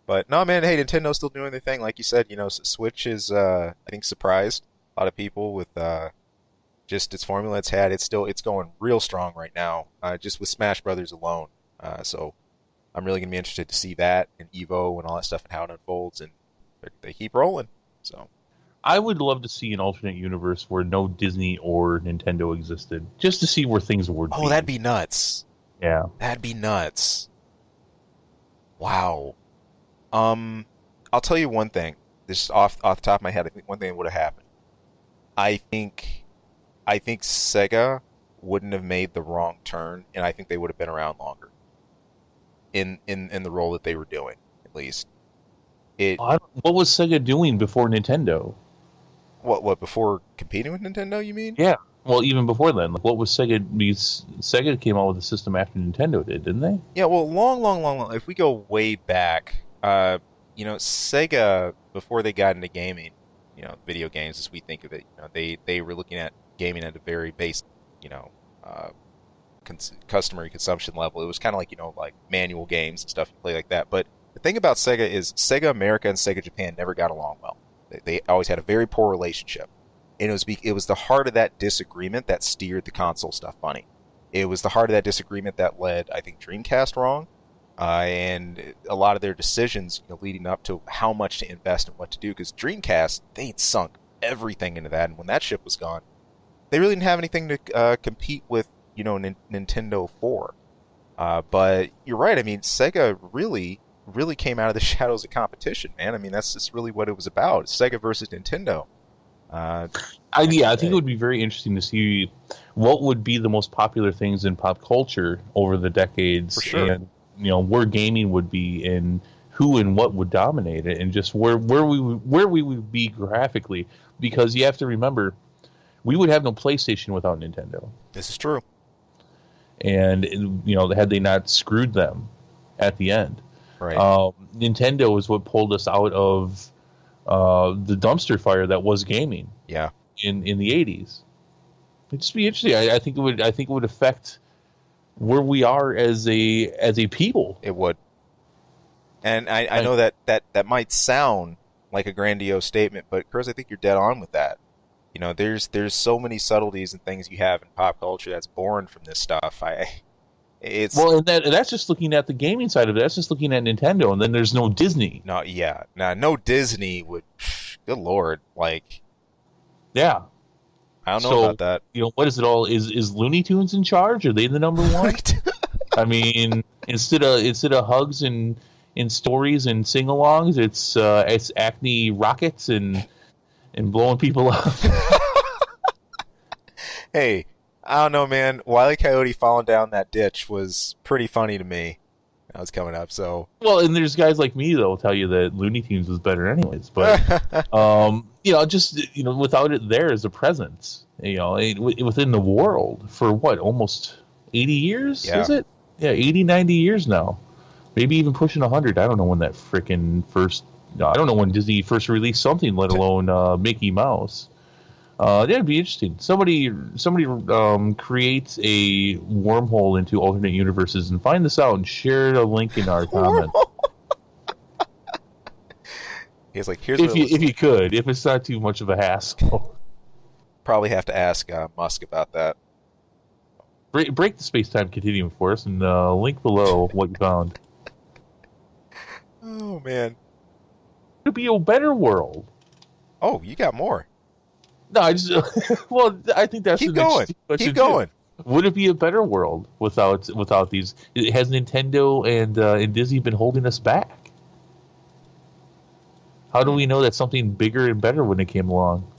But no, man. Hey, Nintendo's still doing their thing, like you said. Switch is, I think, surprised a lot of people with just its formula it's had. It's going real strong right now, just with Smash Brothers alone. So, I'm really gonna be interested to see that and Evo and all that stuff and how it unfolds, and they keep rolling. So I would love to see an alternate universe where no Disney or Nintendo existed, just to see where things would be. Oh, that'd be nuts. Yeah. That'd be nuts. Wow. I'll tell you one thing. This off the top of my head, I think one thing that would have happened. I think Sega wouldn't have made the wrong turn, and I think they would have been around longer. In the role that they were doing, at least. What was Sega doing before Nintendo? What before competing with Nintendo, you mean? Yeah. Well, even before then. Like, what was Sega? Sega came out with the system after Nintendo did, didn't they? Yeah, well, long. If we go way back, Sega, before they got into gaming, video games as we think of it, they were looking at gaming at a very basic, customer consumption level. It was kind of like, like manual games and stuff you play like that. But the thing about Sega is Sega America and Sega Japan never got along well. They always had a very poor relationship. And it was the heart of that disagreement that steered the console stuff funny. It was the heart of that disagreement that led, I think, Dreamcast wrong. And a lot of their decisions leading up to how much to invest and what to do. Because Dreamcast, they'd sunk everything into that. And when that ship was gone, they really didn't have anything to compete with, Nintendo 4. But you're right. I mean, Sega really came out of the shadows of competition, man. I mean, that's just really what it was about. Sega versus Nintendo. I think it would be very interesting to see what would be the most popular things in pop culture over the decades. For sure. And, where gaming would be and who and what would dominate it and just where we would be graphically. Because you have to remember, we would have no PlayStation without Nintendo. This is true. And, had they not screwed them at the end. Right. Nintendo is what pulled us out of the dumpster fire that was gaming. Yeah. In the 80s. It'd just be interesting. I think it would affect where we are as a people. It would. And I know that might sound like a grandiose statement, but Chris, I think you're dead on with that. There's so many subtleties and things you have in pop culture that's born from this stuff. And that's just looking at the gaming side of it. That's just looking at Nintendo, and then there's no Disney. No Disney would. Good Lord, yeah. I don't know about that. What is it all? Is Looney Tunes in charge? Are they the number one? Right. I mean, instead of hugs and stories and sing-alongs, it's Acme rockets and blowing people up. Hey, I don't know, man. Wile E. Coyote falling down that ditch was pretty funny to me. That was coming up, so. Well, and there's guys like me that'll tell you that Looney Tunes was better anyways. But, without it there as a presence, within the world for what, almost 80 years? Yeah. Is it? Yeah, 80, 90 years now. Maybe even pushing 100. I don't know when that frickin' I don't know when Disney first released something, let alone Mickey Mouse. That'd be interesting. Somebody creates a wormhole into alternate universes and find this out and share a link in our comments. He's like, here's if you could, if it's not too much of a hassle. Probably have to ask Musk about that. Break the space-time continuum for us and link below what you found. Oh man, it'd be a better world. Oh, you got more. No, I think that's keep going. Keep going. Would it be a better world without these? Has Nintendo and Disney been holding us back? How do we know that something bigger and better when it came along?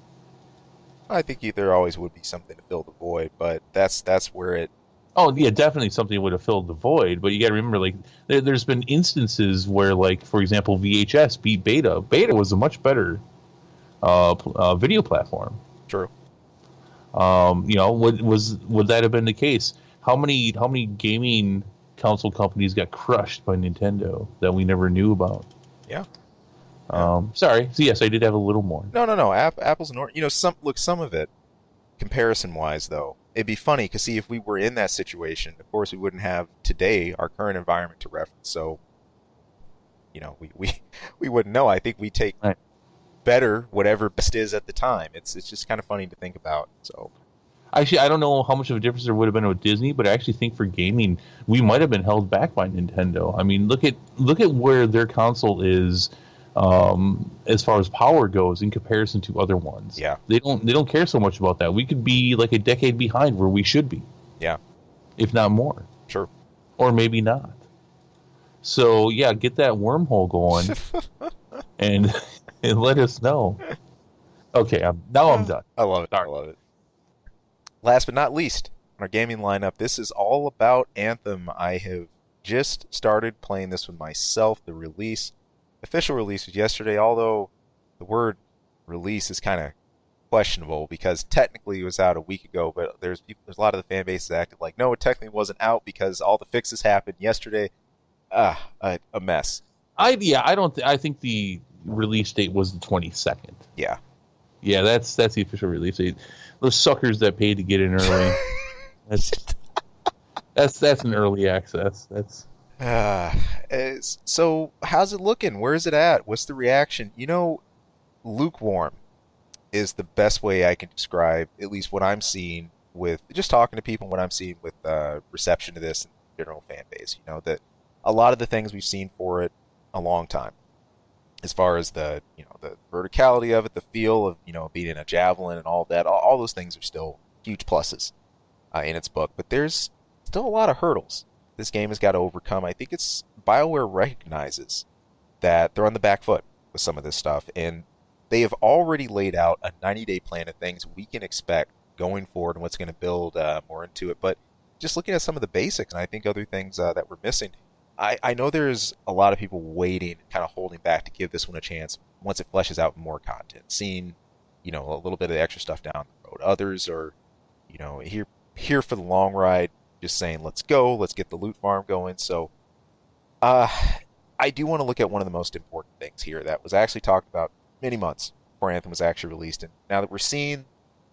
I think there always would be something to fill the void, but that's where it. Oh yeah, definitely something would have filled the void. But you got to remember, there's been instances where, for example, VHS beat Beta. Beta was a much better video platform. True. Would that have been the case? How many gaming console companies got crushed by Nintendo that we never knew about? Yeah. Sorry. So yes, I did have a little more. No. Apple's and oranges. Some of it, comparison-wise, though, it'd be funny because if we were in that situation, of course, we wouldn't have today our current environment to reference. So, we wouldn't know. I think we take. Right. Better whatever best is at the time. It's just kind of funny to think about. So actually, I don't know how much of a difference there would have been with Disney, but I actually think for gaming we might have been held back by Nintendo. I mean, look at where their console is as far as power goes in comparison to other ones. Yeah, they don't care so much about that. We could be like a decade behind where we should be. Yeah, if not more. Sure, or maybe not. So yeah, get that wormhole going and let us know. Okay, I'm done. I love it. Sorry. I love it. Last but not least, on our gaming lineup, this is all about Anthem. I have just started playing this one myself. The official release was yesterday, although the word release is kind of questionable because technically it was out a week ago, but there's a lot of the fan bases acted like, no, it technically wasn't out because all the fixes happened yesterday. A mess. I think the release date was the 22nd. Yeah, that's the official release date. Those suckers that paid to get in early. that's an early access. That's so how's it looking? Where is it at? What's the reaction? lukewarm is the best way I can describe at least what I'm seeing with just talking to people, what I'm seeing with reception to this and general fan base. You know, that a lot of the things we've seen for it a long time, as far as the the verticality of it, the feel of being in a javelin and all that, all those things are still huge pluses in its book. But there's still a lot of hurdles this game has got to overcome. I think it's BioWare recognizes that they're on the back foot with some of this stuff, and they have already laid out a 90-day plan of things we can expect going forward and what's going to build more into it. But just looking at some of the basics, and I think other things that we're missing, I know there's a lot of people waiting, kind of holding back to give this one a chance once it fleshes out more content, seeing a little bit of the extra stuff down the road. Others are here for the long ride, just saying let's go, let's get the loot farm going. So I do want to look at one of the most important things here that was actually talked about many months before Anthem was actually released, and now that we're seeing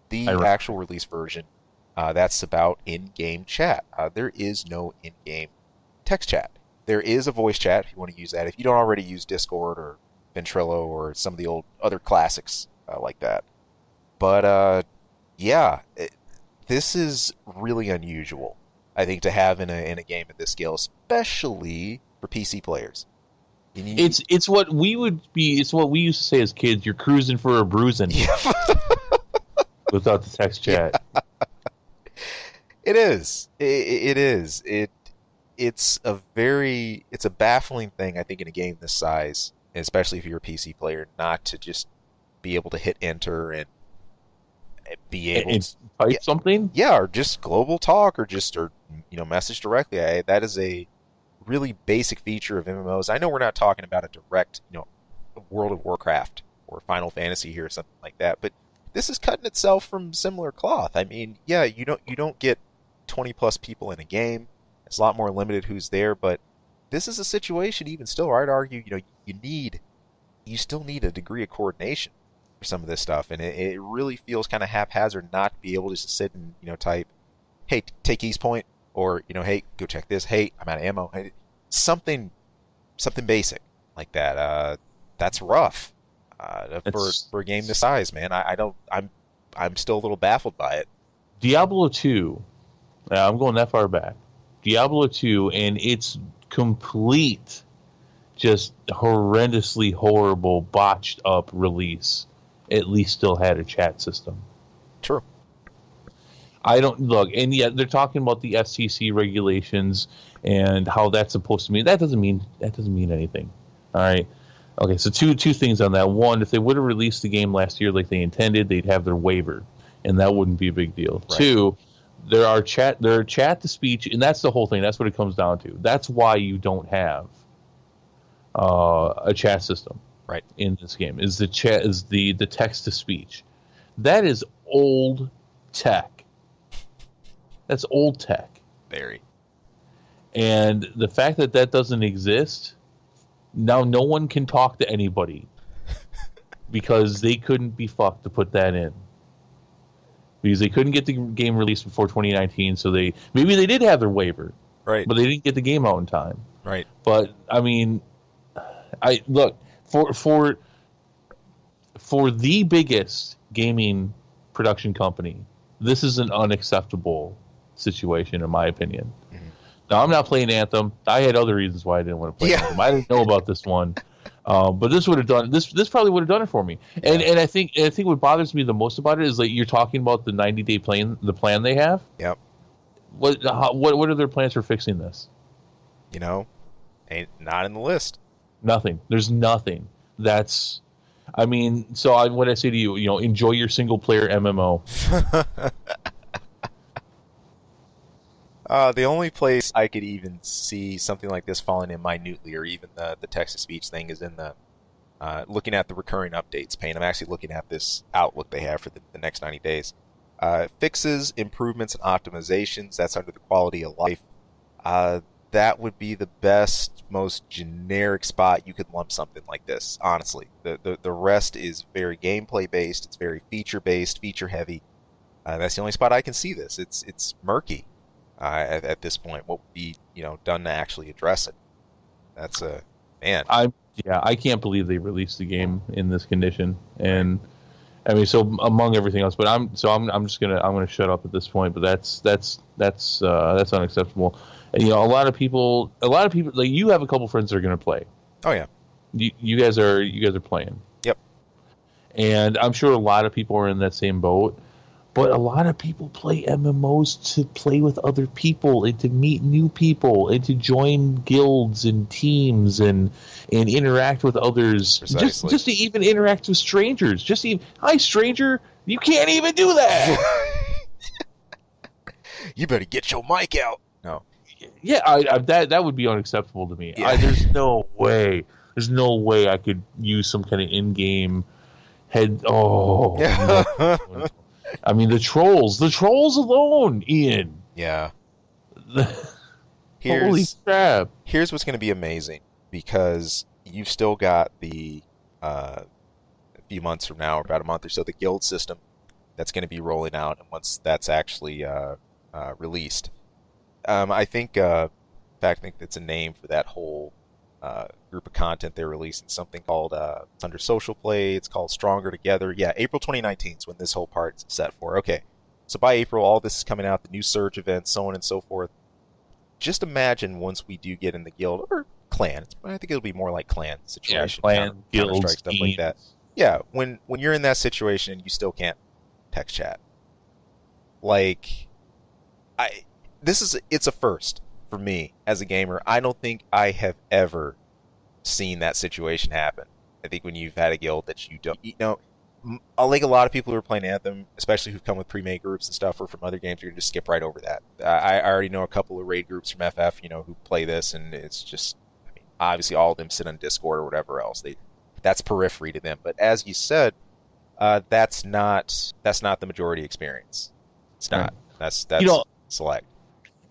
the actual release version, that's about in-game chat. There is no in-game text chat. There is a voice chat if you want to use that, if you don't already use Discord or Ventrilo or some of the old other classics like that. But this is really unusual, I think, to have in a game at this scale, especially for PC players. It's what we used to say as kids. You're cruising for a bruising. Yeah. Without the text chat. It is. It is. It's a baffling thing, I think, in a game this size, and especially if you're a PC player, not to just be able to hit enter and be able to type something. Yeah, or just global talk, or message directly. That is a really basic feature of MMOs. I know we're not talking about a direct, World of Warcraft or Final Fantasy here or something like that, but this is cutting itself from similar cloth. I mean, yeah, you don't get 20 plus people in a game. It's a lot more limited who's there, but this is a situation even still where I'd argue, you still need a degree of coordination for some of this stuff, and it really feels kind of haphazard not to be able to just sit and, type, hey, take East Point, or, hey, go check this, hey, I'm out of ammo, hey, something basic like that. That's rough. For a game this size, man. I'm still a little baffled by it. Diablo 2, I'm going that far back. Diablo 2 and its complete, just horrendously horrible, botched up release at least still had a chat system. True. I don't look, and yet they're talking about the FCC regulations and how that's supposed to mean. That doesn't mean anything. All right. Okay, so two things on that. One, if they would have released the game last year like they intended, they'd have their waiver, and that wouldn't be a big deal. Right. Two, there are chat to speech, and that's the whole thing. That's what it comes down to. That's why you don't have a chat system, right, in this game. Is the chat is the text to speech? That is old tech. That's old tech. Very. And the fact that doesn't exist. Now no one can talk to anybody because they couldn't be fucked to put that in. Because they couldn't get the game released before 2019, so maybe they did have their waiver. Right. But they didn't get the game out in time. Right. But I mean, look, for the biggest gaming production company, this is an unacceptable situation in my opinion. Mm-hmm. Now, I'm not playing Anthem. I had other reasons why I didn't want to play Anthem. I didn't know about this one, but this would have done this probably would have done it for me. And I think what bothers me the most about it is that you're talking about the 90-day plan, the plan they have. Yep. What are their plans for fixing this? Ain't not in the list. Nothing. There's nothing. That's, I mean, so what I say to you, enjoy your single player MMO. The only place I could even see something like this falling in minutely, or even the text-to-speech thing, is in the looking at the recurring updates pane. I'm actually looking at this outlook they have for the next 90 days. Fixes, improvements, and optimizations, that's under the quality of life. That would be the best, most generic spot you could lump something like this, honestly. The rest is very gameplay-based, it's very feature-based, feature-heavy. That's the only spot I can see this. It's murky. At this point, what would be done to actually address it? That's man. Yeah, I can't believe they released the game in this condition. Right. And I mean, so among everything else, but I'm just gonna shut up at this point. But that's unacceptable. And a lot of people, like you have a couple friends that are gonna play. Oh yeah. You guys are playing, Yep. and I'm sure a lot of people are in that same boat. But a lot of people play MMOs to play with other people and to meet new people and to join guilds and teams and interact with others. Precisely. Just to even interact with strangers. Just even, hi stranger, you can't even do that. You better get your mic out. No. Yeah, that would be unacceptable to me. Yeah. There's no way I could use some kind of in-game head. Oh. No. I mean, the trolls alone, Ian. Yeah. Holy crap. Here's what's going to be amazing, because you've still got a few months from now, or about a month or so, the guild system that's going to be rolling out, and once that's actually released, I think, in fact, I think that's a name for that whole group of content they're releasing, something called, it's under social play, it's called Stronger Together. Yeah, April 2019 is when this whole part's set for. Okay, so by April, all this is coming out, the new Surge events, so on and so forth. Just imagine once we do get in the guild, or clan, I think it'll be more like clan situation. Yeah, clan, guild, stuff like that. Yeah, when you're in that situation and you still can't text chat. Like, it's a first for me as a gamer. I don't think I have ever seen that situation happen. I think when you've had a guild that you don't, like a lot of people who are playing Anthem, especially who've come with pre-made groups and stuff, or from other games, you're going to just skip right over that. I already know a couple of raid groups from FF, who play this, and it's just, I mean, obviously all of them sit on Discord or whatever else. That's periphery to them. But as you said, that's not the majority experience. It's not. That's select.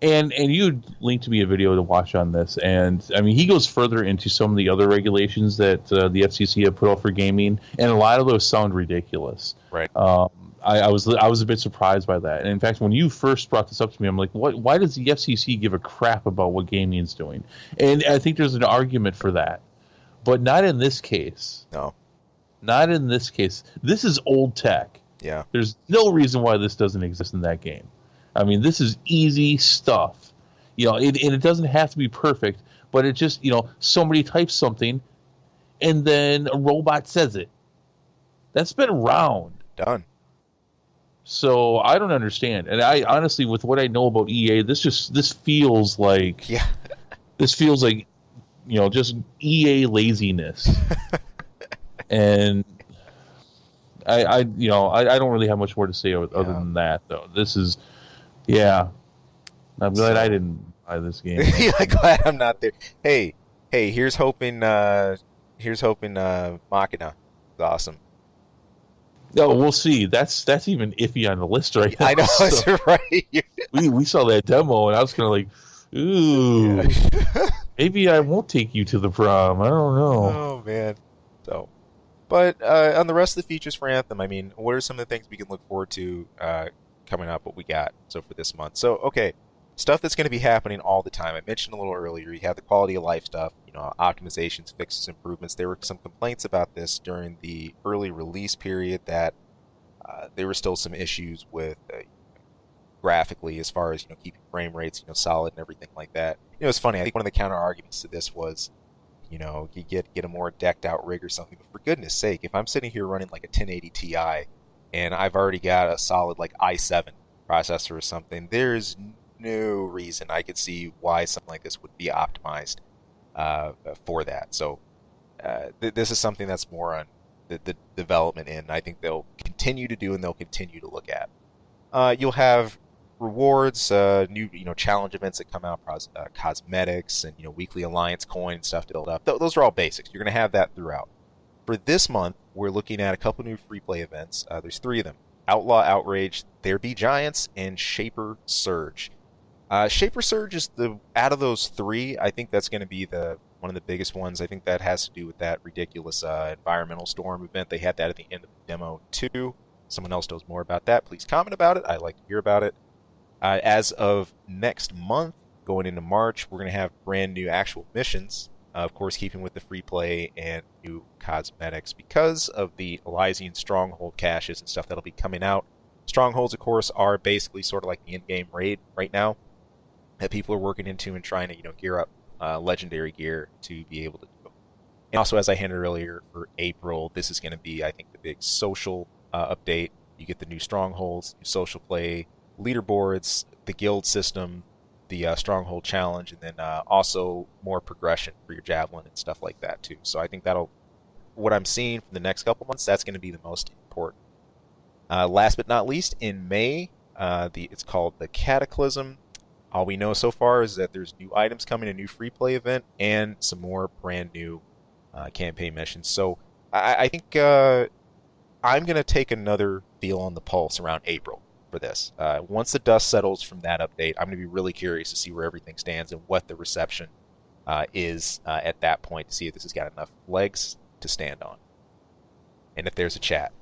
And you linked me a video to watch on this, and I mean, he goes further into some of the other regulations that the FCC have put out for gaming, and a lot of those sound ridiculous. Right. I was a bit surprised by that, and in fact, when you first brought this up to me, I'm like, what? Why does the FCC give a crap about what gaming's doing? And I think there's an argument for that, but not in this case. No. Not in this case. This is old tech. Yeah. There's no reason why this doesn't exist in that game. I mean, this is easy stuff, and it doesn't have to be perfect, but it just, somebody types something and then a robot says it. That's been around. Done. So I don't understand. And I honestly, with what I know about EA, this feels like, this feels like, just EA laziness. And I don't really have much more to say other than that, though. This is, I'm glad I didn't buy this game. Yeah, glad I'm not there. Hey, here's hoping Machina. It's awesome. No, we'll see. That's even iffy on the list right now. I know, that's right. We saw that demo, and I was kind of like, ooh, maybe I won't take you to the prom. I don't know. Oh, man. So, but on the rest of the features for Anthem, I mean, what are some of the things we can look forward to coming up, what we got for this month? So, okay, stuff that's going to be happening all the time. I mentioned a little earlier, you have the quality of life stuff, optimizations, fixes, improvements. There were some complaints about this during the early release period, that there were still some issues with graphically, as far as keeping frame rates solid and everything like that. It's funny, I think one of the counter arguments to this was, you get a more decked out rig or something, but for goodness sake, if I'm sitting here running like a 1080 Ti and I've already got a solid like i7 processor or something, there's no reason I could see why something like this would be optimized for that. So this is something that's more on the development end. I think they'll continue to do, and they'll continue to look at. You'll have rewards, new challenge events that come out, cosmetics, and weekly alliance coin stuff to build up. Those are all basics. You're going to have that throughout. For this month, we're looking at a couple new free play events. There's 3 of them: Outlaw Outrage, There Be Giants, and Shaper Surge. Shaper Surge is out of those 3, I think that's going to be one of the biggest ones. I think that has to do with that ridiculous environmental storm event. They had that at the end of the demo too. Someone else knows more about that, please comment about it. I'd like to hear about it. As of next month, going into March, we're going to have brand new actual missions. of course, keeping with the free play and new cosmetics because of the Elysian Stronghold caches and stuff that'll be coming out. Strongholds, of course, are basically sort of like the in-game raid right now that people are working into and trying to, gear up legendary gear to be able to do. And also, as I hinted earlier, for April, this is going to be, I think, the big social update. You get the new Strongholds, new social play, leaderboards, the guild system, the Stronghold challenge, and then also more progression for your javelin and stuff like that too. So I think what I'm seeing for the next couple months, that's going to be the most important. Last but not least, in May, it's called the Cataclysm. All we know so far is that there's new items coming, a new free play event, and some more brand new campaign missions. So I think I'm going to take another feel on the pulse around April for this. Once the dust settles from that update, I'm going to be really curious to see where everything stands and what the reception is at that point, to see if this has got enough legs to stand on. And if there's a chat.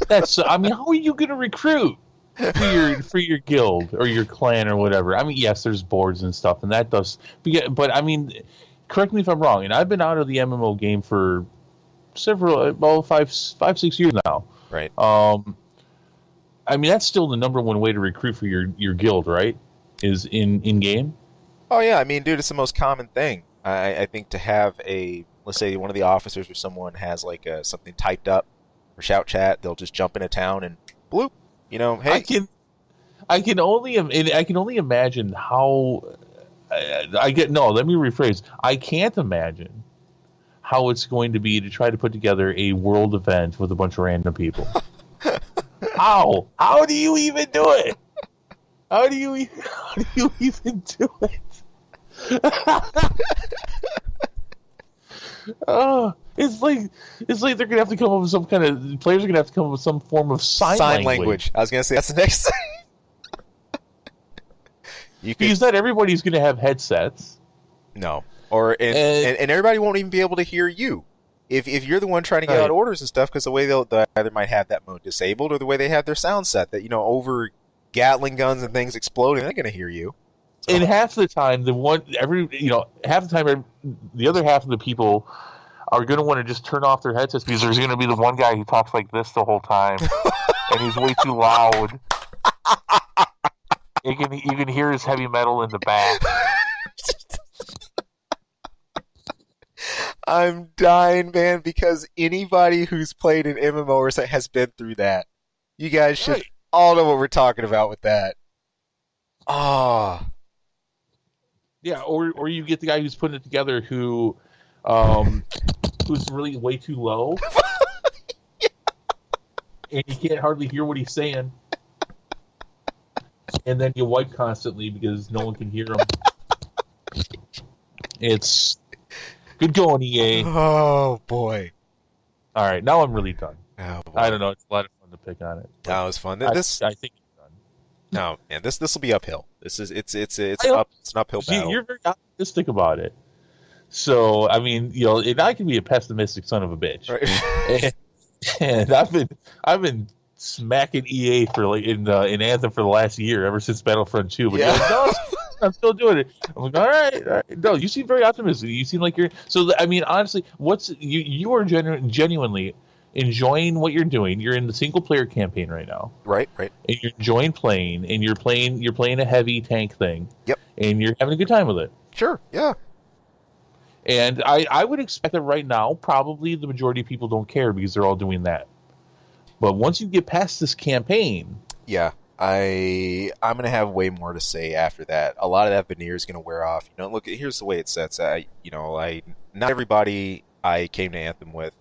How are you going to recruit for your guild or your clan or whatever? I mean, yes, there's boards and stuff, and that does. But I mean, correct me if I'm wrong. And I've been out of the MMO game for five, 6 years now. Right. I mean, that's still the number one way to recruit for your guild, right? Is in game. Oh yeah, I mean, dude, it's the most common thing. I think to have let's say one of the officers or someone has like something typed up for shout chat, they'll just jump into town and bloop. Hey. I can only imagine how. Let me rephrase. I can't imagine how it's going to be to try to put together a world event with a bunch of random people. How? How do you even do it? How do you even do it? It's like they're gonna have to come up with some kind of players are gonna have to come up with some form of sign language. I was gonna say that's the next thing. Because not everybody's gonna have headsets. No, and everybody won't even be able to hear you if you're the one trying to get out orders and stuff, because the way they either might have that mode disabled or the way they have their sound set that over Gatling guns and things exploding, they're gonna hear you. So. And half the time, the other half of the people are going to want to just turn off their headsets because there's going to be the one guy who talks like this the whole time, and he's way too loud. You can hear his heavy metal in the back. I'm dying, man, because anybody who's played an MMO or something has been through that. You guys should all know what we're talking about with that. Ah. Yeah, or you get the guy who's putting it together who's really way too low, and you can't hardly hear what he's saying, and then you wipe constantly because no one can hear him. It's good going, EA. Oh boy! All right, now I'm really done. Oh, boy. I don't know. It's a lot of fun to pick on it. That was fun. I think it's done. No, man, this will be uphill. It's an uphill battle. You're very optimistic about it. So I mean, and I can be a pessimistic son of a bitch. Right. and I've been smacking EA for in Anthem for the last year, ever since Battlefront 2. But no, I'm still doing it. I'm like, all right. No, you seem very optimistic. You seem like you're. So I mean, honestly, you are genuinely enjoying what you're doing. You're in the single player campaign right now. Right. And you're enjoying playing, and you're playing a heavy tank thing. Yep. And you're having a good time with it. Sure. Yeah. And I would expect that right now, probably the majority of people don't care because they're all doing that. But once you get past this campaign, yeah, I'm gonna have way more to say after that. A lot of that veneer is gonna wear off. Look, here's the way it sets. Not everybody I came to Anthem with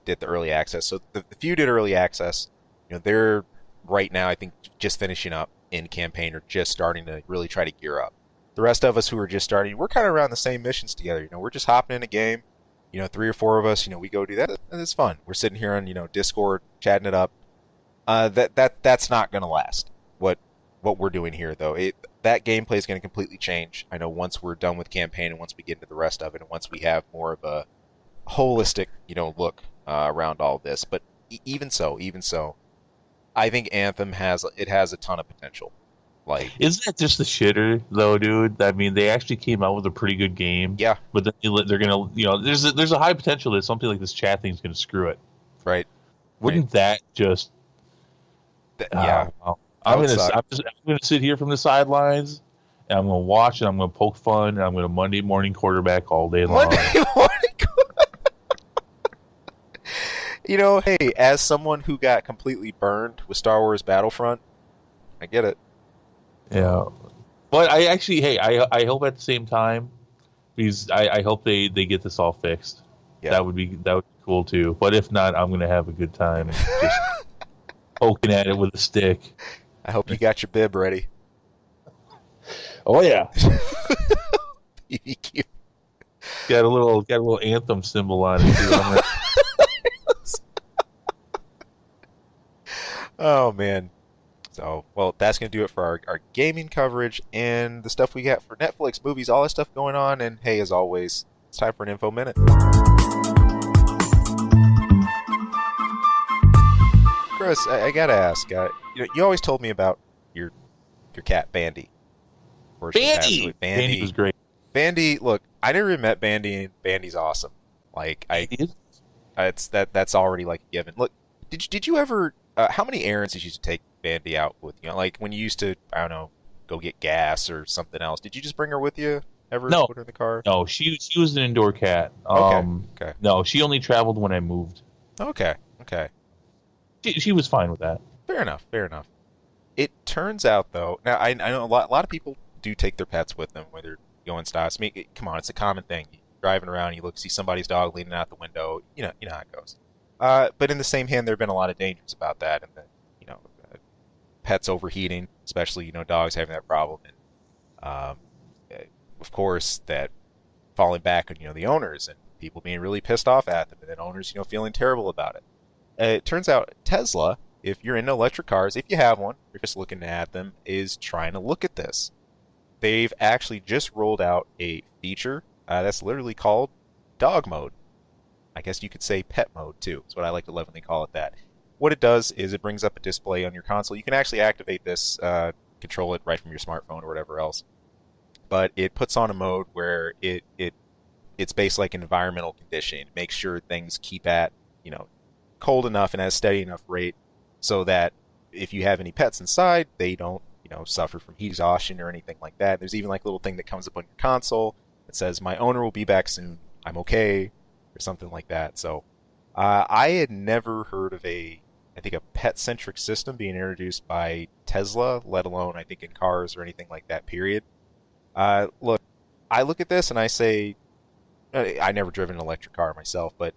did the early access. So the few did early access. They're right now, I think, just finishing up in campaign or just starting to really try to gear up. The rest of us who are just starting, we're kind of around the same missions together. We're just hopping in a game. 3 or 4 of us, we go do that, and it's fun. We're sitting here on, Discord, chatting it up. That's not going to last. What we're doing here, though, that gameplay is going to completely change. I know once we're done with campaign and once we get into the rest of it, and once we have more of a holistic, look around all this. But even so, I think Anthem has a ton of potential. Like, isn't that just the shitter though, dude? I mean, they actually came out with a pretty good game. yeah, But then they're gonna, there's a high potential that something like this chat thing's gonna screw it. right, right. Wouldn't that just? Yeah, Well, that would suck. I'm gonna sit here from the sidelines, and I'm gonna watch, and I'm gonna poke fun, and I'm gonna Monday morning quarterback all day long. Monday morning. Hey, as someone who got completely burned with Star Wars Battlefront, I get it. Yeah, but I actually, hey, I hope at the same time, because I hope they get this all fixed. Yeah. That would be cool too. But if not, I'm gonna have a good time just poking at it with a stick. I hope you got your bib ready. Oh yeah, BBQ. got a little Anthem symbol on it too. Oh man. So, well, that's going to do it for our gaming coverage and the stuff we got for Netflix, movies, all that stuff going on. And hey, as always, it's time for an Info Minute. Chris, I got to ask, you always told me about your cat, Bandy. Bandy! Bandy was great. Bandy, look, I never met Bandy, and Bandy's awesome. Like, that's already like a given. Look, did you ever, how many errands did you used to take Bandy out with? Like when you used to, I don't know, go get gas or something else. Did you just bring her with you ever? No. Put her in the car? No, she was an indoor cat. Okay. No, she only traveled when I moved. Okay. She was fine with that. Fair enough. It turns out, though, now I know a lot of people do take their pets with them, whether going stops. I mean, come on, it's a common thing. You're driving around, you see somebody's dog leaning out the window. You know how it goes. But in the same hand, there have been a lot of dangers about that, and pets overheating, especially dogs having that problem, and of course that falling back on the owners and people being really pissed off at them, and then owners feeling terrible about it. It turns out Tesla, if you're into electric cars, if you have one, you're just looking at them, is trying to look at this. They've actually just rolled out a feature that's literally called dog mode. I guess you could say pet mode too. That's what I like to lovingly call it that. What it does is it brings up a display on your console. You can actually activate this, control it right from your smartphone or whatever else. But it puts on a mode where it's based like environmental conditioning. It makes sure things keep at cold enough and at a steady enough rate so that if you have any pets inside, they don't suffer from heat exhaustion or anything like that. There's even like a little thing that comes up on your console that says, "My owner will be back soon. I'm okay," or something like that. So I had never heard of a pet-centric system being introduced by Tesla, let alone I think in cars or anything like that, period. Look, I look at this and I say, I never driven an electric car myself, but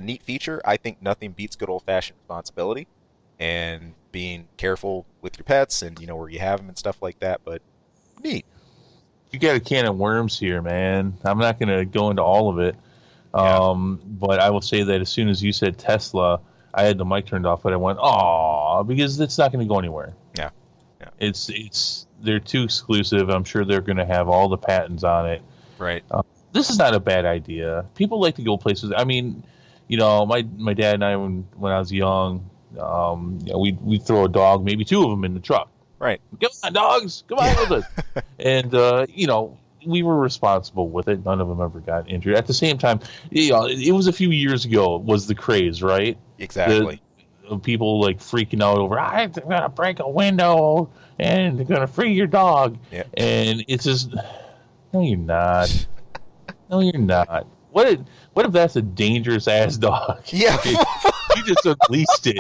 neat feature. I think nothing beats good old-fashioned responsibility and being careful with your pets and where you have them and stuff like that, but neat. You got a can of worms here, man. I'm not going to go into all of it. But I will say that as soon as you said Tesla, I had the mic turned off, but I went, "Aw," because it's not going to go anywhere. Yeah. They're too exclusive. I'm sure they're going to have all the patents on it. Right. This is not a bad idea. People like to go places. I mean, my dad and I, when I was young, we'd throw a dog, maybe two of them in the truck. Right. Come on, dogs. Come on with us. And, we were responsible with it. None of them ever got injured. At the same time, it was a few years ago was the craze, right? Exactly. People like freaking out over, I'm going to break a window and they're going to free your dog. Yep. And it's just, no, you're not. No, you're not. What if that's a dangerous ass dog? Yeah. You just unleashed it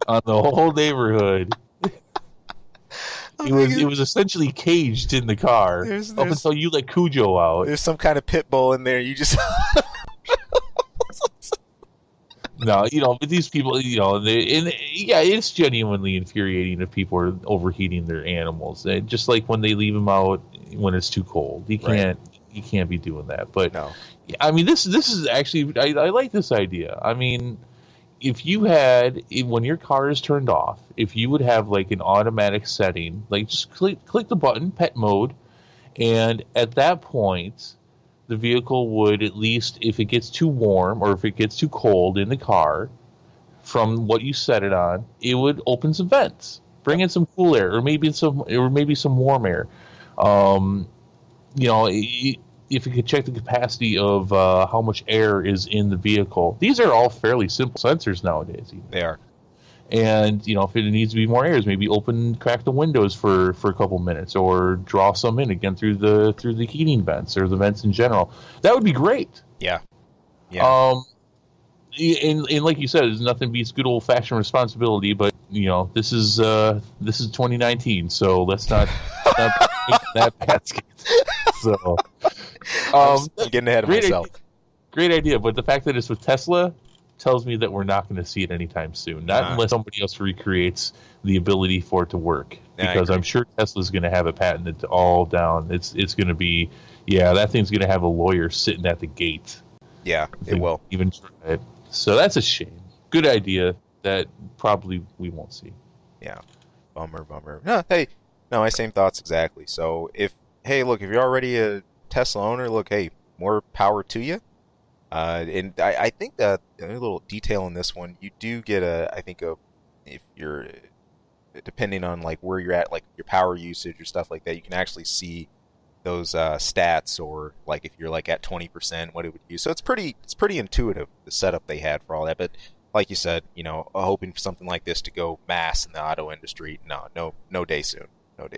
on the whole neighborhood. It was essentially caged in the car up until you let Cujo out. There's some kind of pit bull in there. You just no, but these people, it's genuinely infuriating if people are overheating their animals. Just like when they leave them out when it's too cold, you can't be doing that. But no. I mean, this is actually I like this idea. I mean, if you had, when your car is turned off, if you would have like an automatic setting, like just click the button, pet mode, and at that point, the vehicle would, at least if it gets too warm or if it gets too cold in the car, from what you set it on, it would open some vents. Bring in some cool air, or maybe some warm air. If you could check the capacity of how much air is in the vehicle. These are all fairly simple sensors nowadays. Even. They are. And if it needs to be more air, maybe crack the windows for a couple minutes, or draw some in again through the heating vents or the vents in general. That would be great. Yeah. Yeah. And like you said, there's nothing beats good old fashioned responsibility. But this is 2019, so let's not make that basket. So I'm getting ahead of myself. Great idea, but the fact that it's with Tesla tells me that we're not going to see it anytime soon. Not unless somebody else recreates the ability for it to work. Because I'm sure Tesla's going to have it patented all down. It's going to be, that thing's going to have a lawyer sitting at the gate. Yeah, it will. Even try it. So that's a shame. Good idea that probably we won't see. Yeah. Bummer. No, my same thoughts exactly. So if you're already a Tesla owner, more power to you. And I think that a little detail in this one, you do get if you're, depending on like where you're at, like your power usage or stuff like that, you can actually see those stats, or like if you're like at 20%, what it would use. So it's pretty intuitive, the setup they had for all that. But like you said, hoping for something like this to go mass in the auto industry, no day soon. No.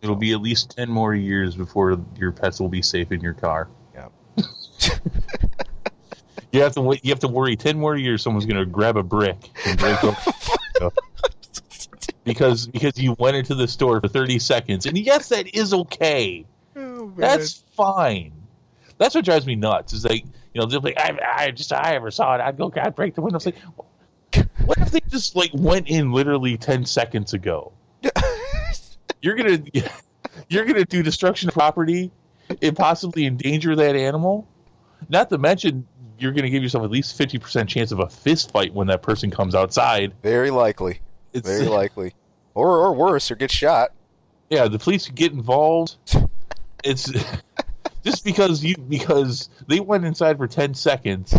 It'll be at least 10 more years before your pets will be safe in your car. Yeah. You have to worry 10 more years someone's going to grab a brick and break up because you went into the store for 30 seconds. And yes, that is okay. Oh, that's fine. That's what drives me nuts. Is like, they're like, I ever saw it. I'd break the window. It's like, what if they just like went in literally 10 seconds ago? You're gonna do destruction of property and possibly endanger that animal. Not to mention, you're gonna give yourself at least 50% chance of a fist fight when that person comes outside. Very likely. Very likely. Or worse, or get shot. Yeah, the police get involved. It's just because they went inside for 10 seconds.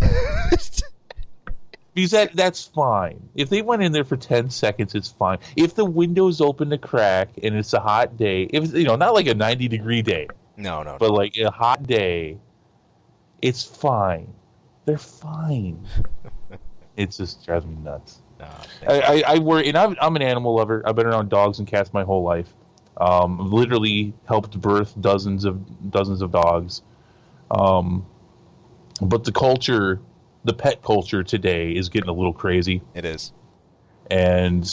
Because that's fine. If they went in there for 10 seconds, it's fine. If the window's open to crack and it's a hot day, if not like a 90-degree day. No. But like a hot day, it's fine. They're fine. It just drives me nuts. I worry, and I'm an animal lover. I've been around dogs and cats my whole life. Literally helped birth dozens of dogs. But the pet culture today is getting a little crazy. It is. And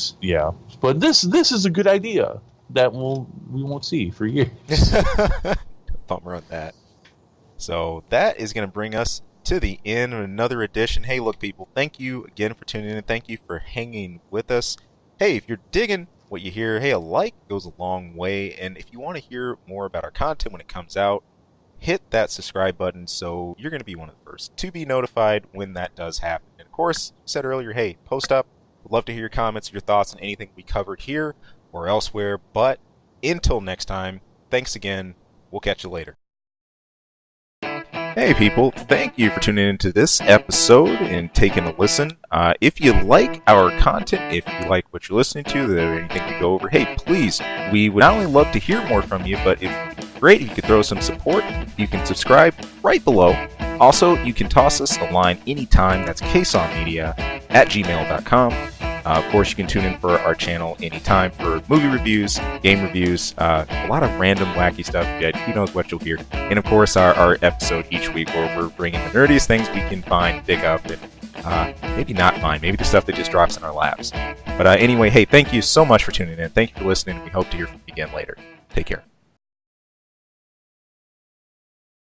but this is a good idea that we won't see for years. Bummer on that. So that is going to bring us to the end of another edition. Hey, look, people, thank you again for tuning in. Thank you for hanging with us. Hey, if you're digging what you hear, hey, a like goes a long way. And if you want to hear more about our content when it comes out, hit that subscribe button so you're going to be one of the first to be notified when that does happen. And of course, I said earlier, hey, post up. We'd love to hear your comments, your thoughts on anything we covered here or elsewhere. But until next time, thanks again. We'll catch you later. Hey people, thank you for tuning into this episode and taking a listen. If you like our content, if you like what you're listening to, or anything we go over, hey, please, we would not only love to hear more from you, but great if you could throw some support. You can subscribe right below. Also, you can toss us a line anytime. That's ksongmedia@gmail.com. Of course, you can tune in for our channel anytime for movie reviews, game reviews, a lot of random wacky stuff. Who knows what you'll hear. And of course, our episode each week where we're bringing the nerdiest things we can find, pick up, and maybe not find. Maybe the stuff that just drops in our laps. But anyway, hey, thank you so much for tuning in. Thank you for listening. We hope to hear from you again later. Take care.